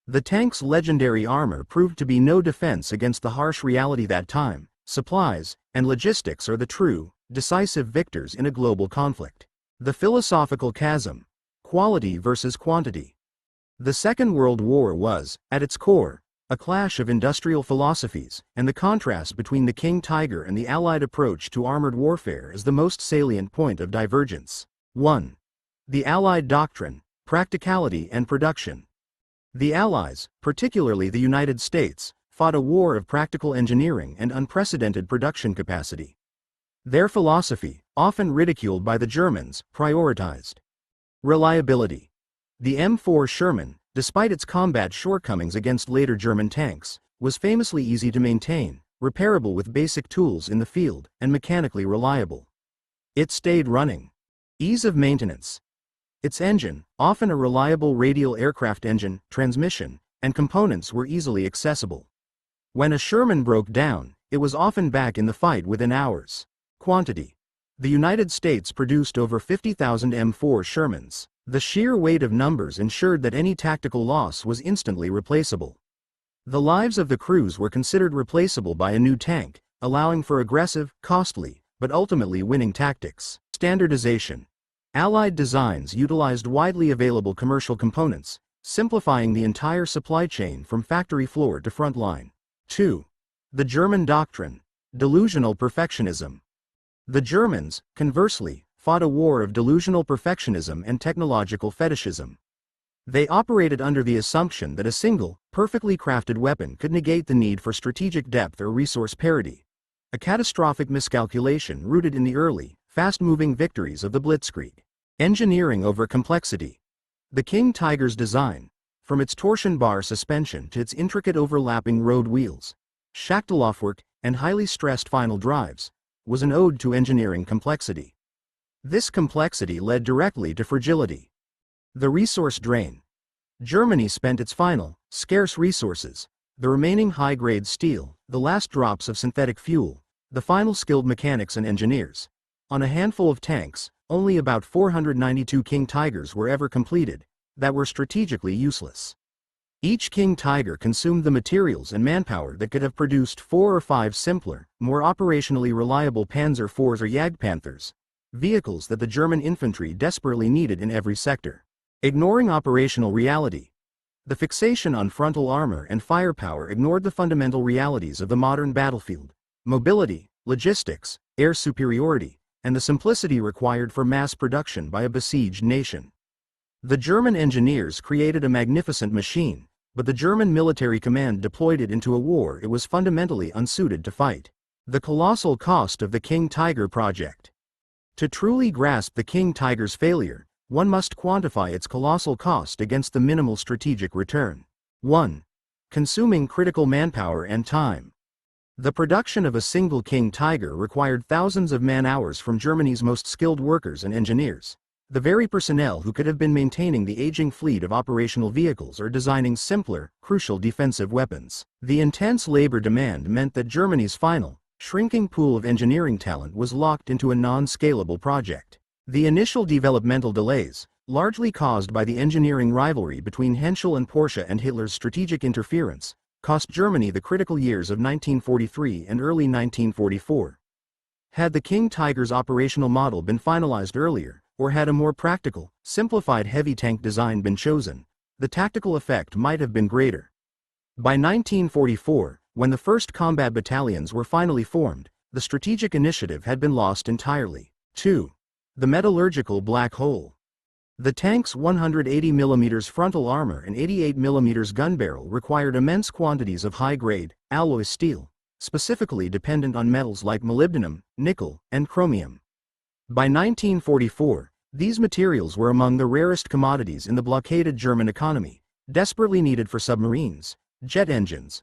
The tank's legendary armor proved to be no defense against the harsh reality that time, supplies, and logistics are the true, decisive victors in a global conflict. The philosophical chasm. Quality versus quantity. The Second World War was, at its core, a clash of industrial philosophies, and the contrast between the King Tiger and the Allied approach to armored warfare is the most salient point of divergence. 1. The Allied doctrine, practicality and production. The Allies, particularly the United States, fought a war of practical engineering and unprecedented production capacity. Their philosophy, often ridiculed by the Germans, prioritized reliability. The M4 Sherman, despite its combat shortcomings against later German tanks, was famously easy to maintain, repairable with basic tools in the field, and mechanically reliable. It stayed running. Ease of maintenance. Its engine, often a reliable radial aircraft engine, transmission, and components were easily accessible. When a Sherman broke down, it was often back in the fight within hours. Quantity. The United States produced over 50,000 M4 Shermans. The sheer weight of numbers ensured that any tactical loss was instantly replaceable. The lives of the crews were considered replaceable by a new tank, allowing for aggressive, costly, but ultimately winning tactics. Standardization. Allied designs utilized widely available commercial components, simplifying the entire supply chain from factory floor to front line. 2. The German doctrine. Delusional perfectionism. The Germans, conversely, fought a war of delusional perfectionism and technological fetishism. They operated under the assumption that a single, perfectly crafted weapon could negate the need for strategic depth or resource parity. A catastrophic miscalculation rooted in the early, fast-moving victories of the Blitzkrieg. Engineering over complexity. The King Tiger's design, from its torsion bar suspension to its intricate overlapping road wheels, Schachtellaufwerk, and highly stressed final drives, was an ode to engineering complexity. This complexity led directly to fragility. The resource drain. Germany spent its final, scarce resources, the remaining high-grade steel, the last drops of synthetic fuel, the final skilled mechanics and engineers, on a handful of tanks. Only about 492 King Tigers were ever completed, that were strategically useless. Each King Tiger consumed the materials and manpower that could have produced 4 or 5 simpler, more operationally reliable Panzer IVs or Jagdpanthers, vehicles that the German infantry desperately needed in every sector. Ignoring operational reality. The fixation on frontal armor and firepower ignored the fundamental realities of the modern battlefield: mobility, logistics, air superiority, and the simplicity required for mass production by a besieged nation. The German engineers created a magnificent machine, but the German military command deployed it into a war it was fundamentally unsuited to fight. The colossal cost of the King Tiger project. To truly grasp the King Tiger's failure, one must quantify its colossal cost against the minimal strategic return. 1. Consuming critical manpower and time. The production of a single King Tiger required thousands of man-hours from Germany's most skilled workers and engineers, the very personnel who could have been maintaining the aging fleet of operational vehicles or designing simpler, crucial defensive weapons. The intense labor demand meant that Germany's final, shrinking pool of engineering talent was locked into a non-scalable project. The initial developmental delays, largely caused by the engineering rivalry between Henschel and Porsche and Hitler's strategic interference, cost Germany the critical years of 1943 and early 1944. Had the King Tiger's operational model been finalized earlier, or had a more practical, simplified heavy tank design been chosen, the tactical effect might have been greater. By 1944, when the first combat battalions were finally formed, the strategic initiative had been lost entirely. 2. The metallurgical black hole. The tank's 180mm frontal armor and 88mm gun barrel required immense quantities of high-grade, alloy steel, specifically dependent on metals like molybdenum, nickel, and chromium. By 1944, these materials were among the rarest commodities in the blockaded German economy, desperately needed for submarines, jet engines,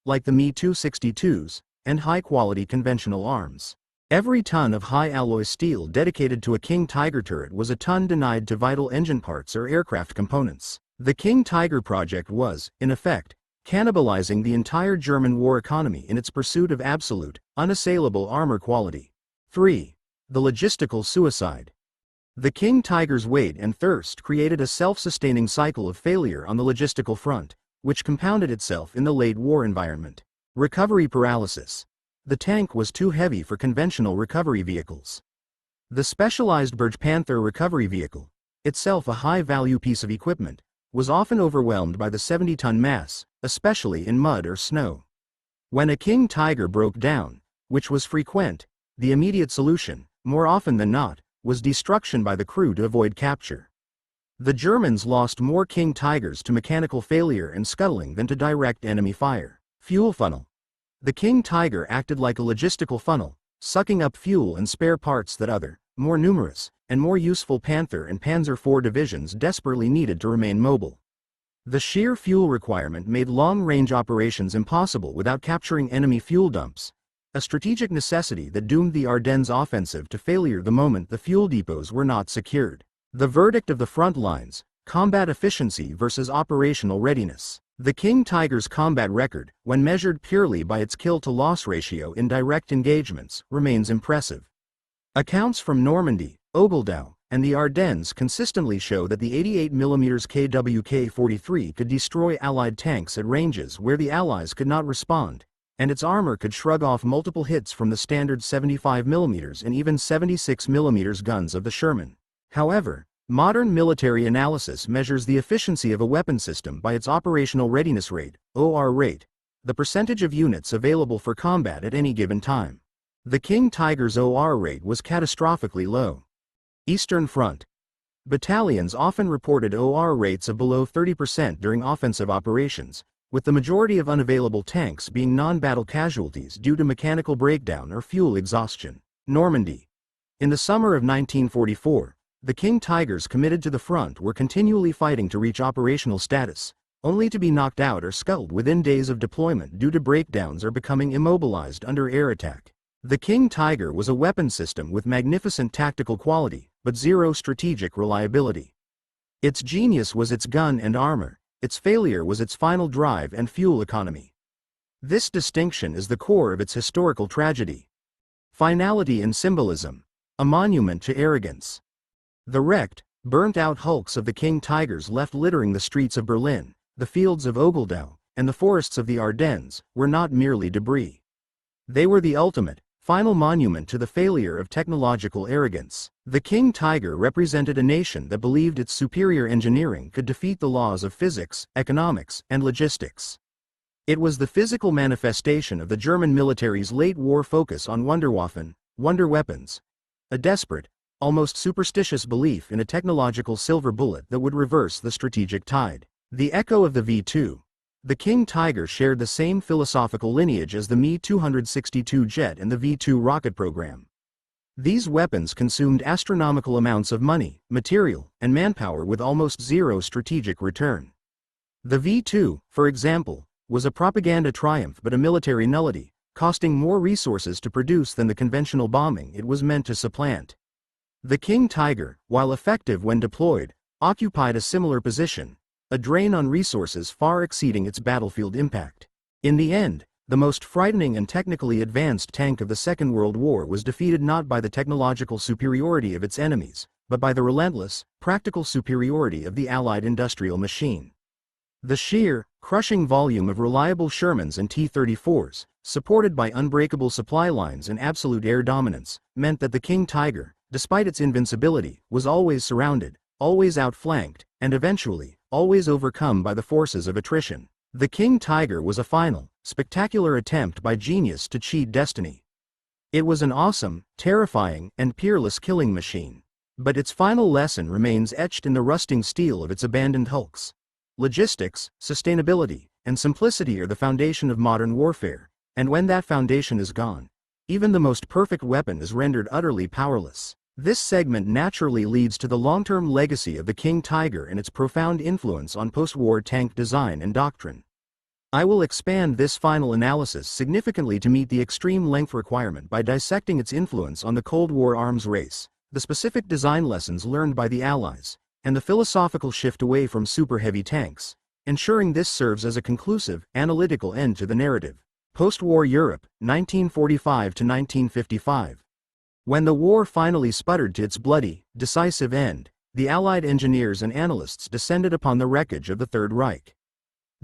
like the Me-262s, and high-quality conventional arms. Every ton of high-alloy steel dedicated to a King Tiger turret was a ton denied to vital engine parts or aircraft components. The King Tiger project was, in effect, cannibalizing the entire German war economy in its pursuit of absolute, unassailable armor quality. 3. The logistical suicide. The King Tiger's weight and thirst created a self-sustaining cycle of failure on the logistical front, which compounded itself in the late war environment. Recovery paralysis. The tank was too heavy for conventional recovery vehicles. The specialized Panther recovery vehicle, itself a high-value piece of equipment, was often overwhelmed by the 70-ton mass, especially in mud or snow. When a King Tiger broke down, which was frequent, the immediate solution, more often than not, was destruction by the crew to avoid capture. The Germans lost more King Tigers to mechanical failure and scuttling than to direct enemy fire. Fuel funnel. The King Tiger acted like a logistical funnel, sucking up fuel and spare parts that other, more numerous, and more useful Panther and Panzer IV divisions desperately needed to remain mobile. The sheer fuel requirement made long-range operations impossible without capturing enemy fuel dumps, a strategic necessity that doomed the Ardennes offensive to failure the moment the fuel depots were not secured. The verdict of the front lines: combat efficiency versus operational readiness. The King Tiger's combat record, when measured purely by its kill-to-loss ratio in direct engagements, remains impressive. Accounts from Normandy, Ogledau, and the Ardennes consistently show that the 88mm KWK-43 could destroy Allied tanks at ranges where the Allies could not respond, and its armor could shrug off multiple hits from the standard 75mm and even 76mm guns of the Sherman. However, modern military analysis measures the efficiency of a weapon system by its operational readiness rate, OR rate, the percentage of units available for combat at any given time. The King Tiger's OR rate was catastrophically low. Eastern Front. Battalions often reported OR rates of below 30% during offensive operations, with the majority of unavailable tanks being non-battle casualties due to mechanical breakdown or fuel exhaustion. Normandy. In the summer of 1944, the King Tigers committed to the front were continually fighting to reach operational status, only to be knocked out or scuttled within days of deployment due to breakdowns or becoming immobilized under air attack. The King Tiger was a weapon system with magnificent tactical quality, but zero strategic reliability. Its genius was its gun and armor, its failure was its final drive and fuel economy. This distinction is the core of its historical tragedy. Finality and symbolism. A monument to arrogance. The wrecked, burnt-out hulks of the King Tigers left littering the streets of Berlin, the fields of Ogledau, and the forests of the Ardennes were not merely debris. They were the ultimate, final monument to the failure of technological arrogance. The King Tiger represented a nation that believed its superior engineering could defeat the laws of physics, economics, and logistics. It was the physical manifestation of the German military's late-war focus on Wunderwaffen, wonder weapons, a desperate, almost superstitious belief in a technological silver bullet that would reverse the strategic tide. The echo of the V-2. The King Tiger shared the same philosophical lineage as the Me-262 jet and the V-2 rocket program. These weapons consumed astronomical amounts of money, material, and manpower with almost zero strategic return. The V-2, for example, was a propaganda triumph but a military nullity, costing more resources to produce than the conventional bombing it was meant to supplant. The King Tiger, while effective when deployed, occupied a similar position, a drain on resources far exceeding its battlefield impact. In the end, the most frightening and technically advanced tank of the Second World War was defeated not by the technological superiority of its enemies, but by the relentless, practical superiority of the Allied industrial machine. The sheer, crushing volume of reliable Shermans and T-34s, supported by unbreakable supply lines and absolute air dominance, meant that the King Tiger, despite its invincibility, was always surrounded, always outflanked, and eventually, always overcome by the forces of attrition. The King Tiger was a final, spectacular attempt by genius to cheat destiny. It was an awesome, terrifying, and peerless killing machine. But its final lesson remains etched in the rusting steel of its abandoned hulks. Logistics, sustainability, and simplicity are the foundation of modern warfare, and when that foundation is gone, even the most perfect weapon is rendered utterly powerless. This segment naturally leads to the long-term legacy of the King Tiger and its profound influence on post-war tank design and doctrine. I will expand this final analysis significantly to meet the extreme length requirement by dissecting its influence on the Cold War arms race, the specific design lessons learned by the Allies, and the philosophical shift away from super-heavy tanks, ensuring this serves as a conclusive, analytical end to the narrative. Post-war Europe, 1945 to 1955. When the war finally sputtered to its bloody, decisive end, the Allied engineers and analysts descended upon the wreckage of the Third Reich.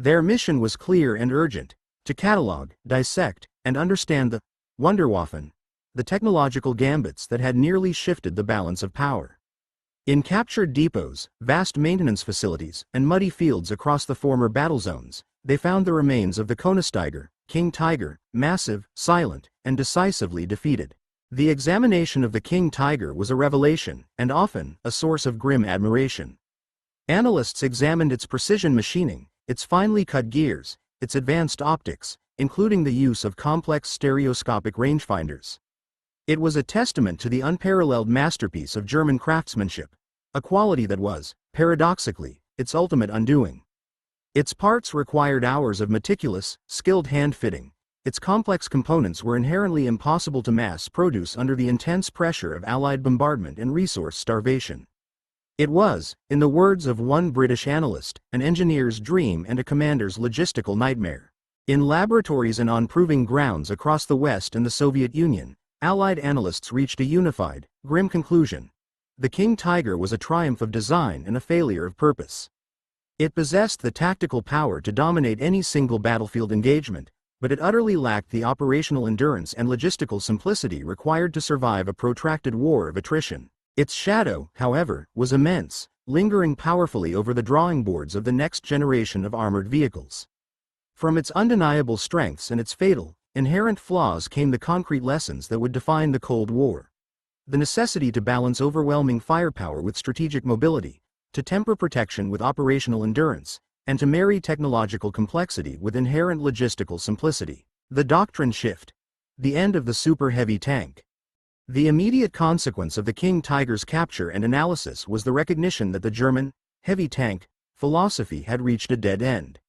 Their mission was clear and urgent: to catalog, dissect, and understand the Wunderwaffen, the technological gambits that had nearly shifted the balance of power. In captured depots, vast maintenance facilities, and muddy fields across the former battle zones, they found the remains of the Koenigsegger, King Tiger, massive, silent, and decisively defeated. The examination of the King Tiger was a revelation, and often, a source of grim admiration. Analysts examined its precision machining, its finely cut gears, its advanced optics, including the use of complex stereoscopic rangefinders. It was a testament to the unparalleled masterpiece of German craftsmanship, a quality that was, paradoxically, its ultimate undoing. Its parts required hours of meticulous, skilled hand-fitting. Its complex components were inherently impossible to mass produce under the intense pressure of Allied bombardment and resource starvation. It was, in the words of one British analyst, an engineer's dream and a commander's logistical nightmare. In laboratories and on proving grounds across the West and the Soviet Union, Allied analysts reached a unified, grim conclusion: the King Tiger was a triumph of design and a failure of purpose. It possessed the tactical power to dominate any single battlefield engagement, but it utterly lacked the operational endurance and logistical simplicity required to survive a protracted war of attrition. Its shadow, however, was immense, lingering powerfully over the drawing boards of the next generation of armored vehicles. From its undeniable strengths and its fatal, inherent flaws came the concrete lessons that would define the Cold War. The necessity to balance overwhelming firepower with strategic mobility, to temper protection with operational endurance, and to marry technological complexity with inherent logistical simplicity. The doctrine shift. The end of the super-heavy tank. The immediate consequence of the King Tiger's capture and analysis was the recognition that the German, heavy tank, philosophy had reached a dead end.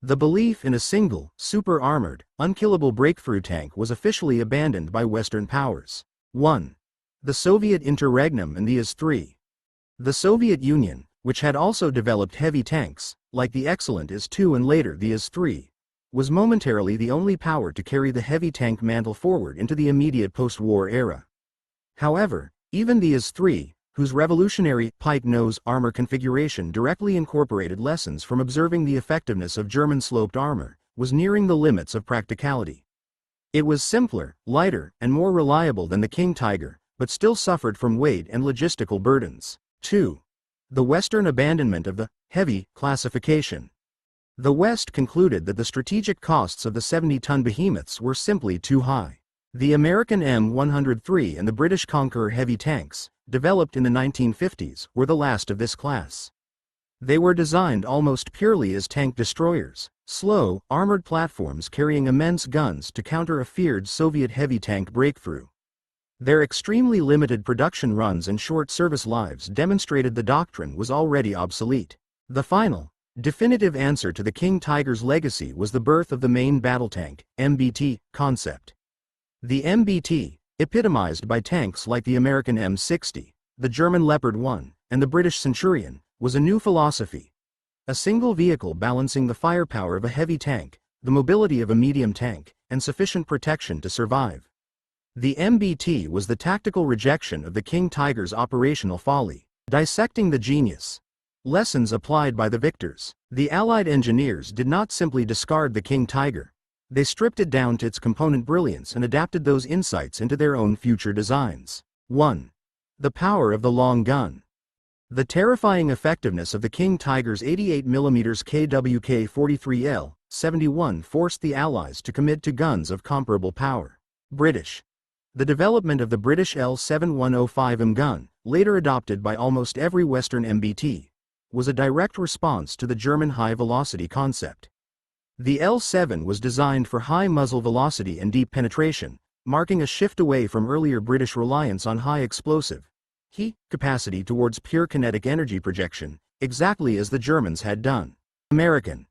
The belief in a single, super-armored, unkillable breakthrough tank was officially abandoned by Western powers. 1. The Soviet interregnum and the IS-3. The Soviet Union, which had also developed heavy tanks, like the excellent IS-2 and later the IS-3, was momentarily the only power to carry the heavy tank mantle forward into the immediate post-war era. However, even the IS-3, whose revolutionary pike nose armor configuration directly incorporated lessons from observing the effectiveness of German sloped armor, was nearing the limits of practicality. It was simpler, lighter, and more reliable than the King Tiger, but still suffered from weight and logistical burdens. 2. The Western abandonment of the heavy classification. The West concluded that the strategic costs of the 70-ton behemoths were simply too high. The American M103 and the British Conqueror heavy tanks, developed in the 1950s, were the last of this class. They were designed almost purely as tank destroyers, slow, armored platforms carrying immense guns to counter a feared Soviet heavy tank breakthrough. Their extremely limited production runs and short service lives demonstrated the doctrine was already obsolete. The final, definitive answer to the King Tiger's legacy was the birth of the main battle tank, MBT, concept. The MBT, epitomized by tanks like the American M60, the German Leopard 1, and the British Centurion, was a new philosophy. A single vehicle balancing the firepower of a heavy tank, the mobility of a medium tank, and sufficient protection to survive. The MBT was the tactical rejection of the King Tiger's operational folly. Dissecting the genius. Lessons applied by the victors. The Allied engineers did not simply discard the King Tiger. They stripped it down to its component brilliance and adapted those insights into their own future designs. 1. The power of the long gun. The terrifying effectiveness of the King Tiger's 88mm KWK-43L, 71 forced the Allies to commit to guns of comparable power. British. The development of the British L7105M gun, later adopted by almost every Western MBT, was a direct response to the German high-velocity concept. The L7 was designed for high muzzle velocity and deep penetration, marking a shift away from earlier British reliance on high explosive heat capacity towards pure kinetic energy projection, exactly as the Germans had done. American.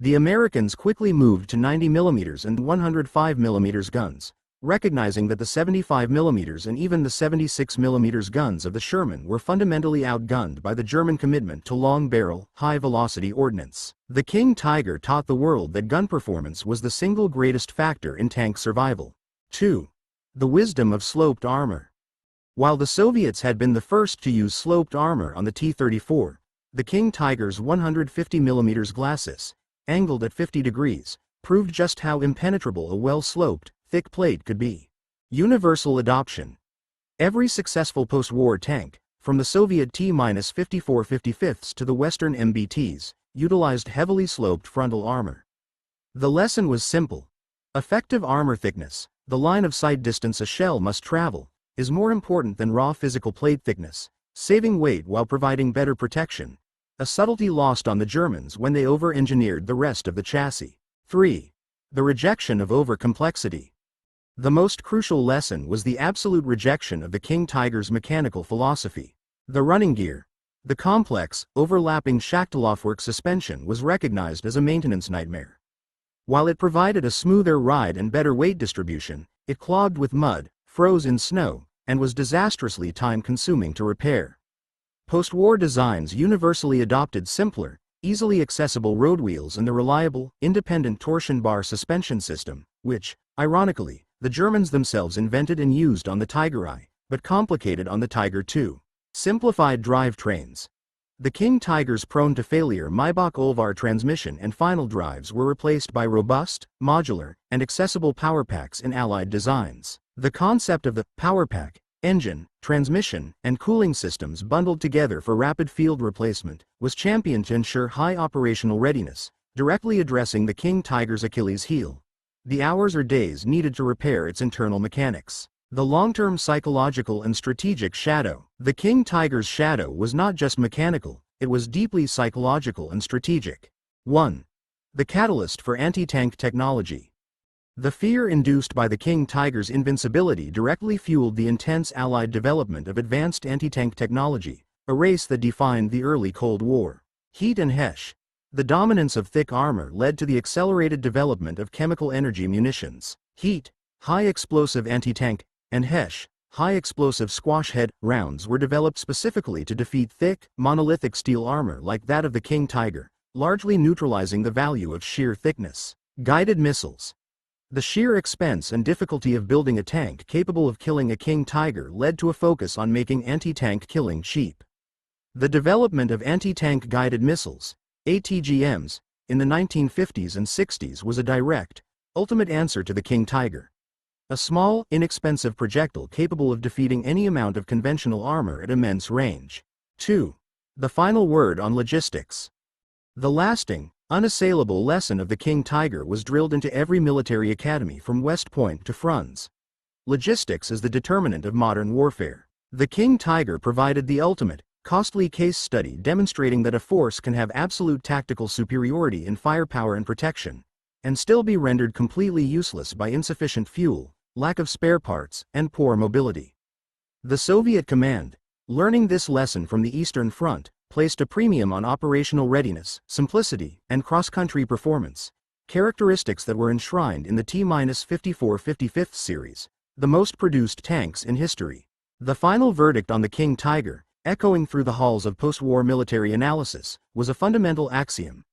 The Americans quickly moved to 90mm and 105mm guns, recognizing that the 75mm and even the 76mm guns of the Sherman were fundamentally outgunned by the German commitment to long-barrel, high-velocity ordnance. The King Tiger taught the world that gun performance was the single greatest factor in tank survival. 2. The wisdom of sloped armor. While the Soviets had been the first to use sloped armor on the T-34, the King Tiger's 150mm glacis, angled at 50 degrees, proved just how impenetrable a well-sloped, thick plate could be. Universal adoption. Every successful post-war tank, from the Soviet T-54/55s to the Western MBTs, utilized heavily sloped frontal armor. The lesson was simple. Effective armor thickness, the line of sight distance a shell must travel, is more important than raw physical plate thickness, saving weight while providing better protection, a subtlety lost on the Germans when they over-engineered the rest of the chassis. 3. The rejection of over-complexity. The most crucial lesson was the absolute rejection of the King Tiger's mechanical philosophy. The running gear, the complex, overlapping Schachtelhoffwerk suspension, was recognized as a maintenance nightmare. While it provided a smoother ride and better weight distribution, it clogged with mud, froze in snow, and was disastrously time-consuming to repair. Post-war designs universally adopted simpler, easily accessible road wheels and the reliable, independent torsion bar suspension system, which, ironically, the Germans themselves invented and used on the Tiger I, but complicated on the Tiger II. Simplified drivetrains. The King Tiger's prone-to-failure Maybach-Olvar transmission and final drives were replaced by robust, modular, and accessible power packs in Allied designs. The concept of the power pack, engine, transmission, and cooling systems bundled together for rapid field replacement was championed to ensure high operational readiness, directly addressing the King Tiger's Achilles heel: the hours or days needed to repair its internal mechanics. The long-term psychological and strategic shadow. The King Tiger's shadow was not just mechanical, it was deeply psychological and strategic. 1. The catalyst for anti-tank technology. The fear induced by the King Tiger's invincibility directly fueled the intense Allied development of advanced anti-tank technology, a race that defined the early Cold War. Heat and HESH. The dominance of thick armor led to the accelerated development of chemical energy munitions. Heat, high-explosive anti-tank, and HESH, high-explosive squash-head, rounds were developed specifically to defeat thick, monolithic steel armor like that of the King Tiger, largely neutralizing the value of sheer thickness. Guided missiles. The sheer expense and difficulty of building a tank capable of killing a King Tiger led to a focus on making anti-tank killing cheap. The development of anti-tank guided missiles, ATGMs, in the 1950s and 60s was a direct, ultimate answer to the King Tiger. A small, inexpensive projectile capable of defeating any amount of conventional armor at immense range. 2. The final word on logistics. The lasting, unassailable lesson of the King Tiger was drilled into every military academy from West Point to Frunze. Logistics is the determinant of modern warfare. The King Tiger provided the ultimate, costly case study demonstrating that a force can have absolute tactical superiority in firepower and protection, and still be rendered completely useless by insufficient fuel, lack of spare parts, and poor mobility. The Soviet command, learning this lesson from the Eastern Front, placed a premium on operational readiness, simplicity, and cross-country performance, characteristics that were enshrined in the T-54/55 series, the most produced tanks in history. The final verdict on the King Tiger, echoing through the halls of post-war military analysis, was a fundamental axiom.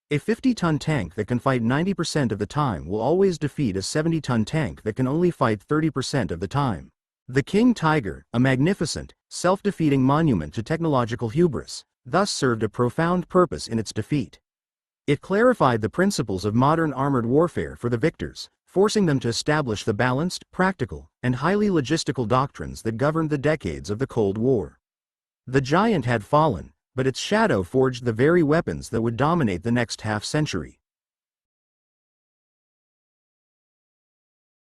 A 50-ton tank that can fight 90% of the time will always defeat a 70-ton tank that can only fight 30% of the time. The King Tiger, a magnificent, self-defeating monument to technological hubris, thus served a profound purpose in its defeat. It clarified the principles of modern armored warfare for the victors, forcing them to establish the balanced, practical, and highly logistical doctrines that governed the decades of the Cold War. The giant had fallen, but its shadow forged the very weapons that would dominate the next half-century.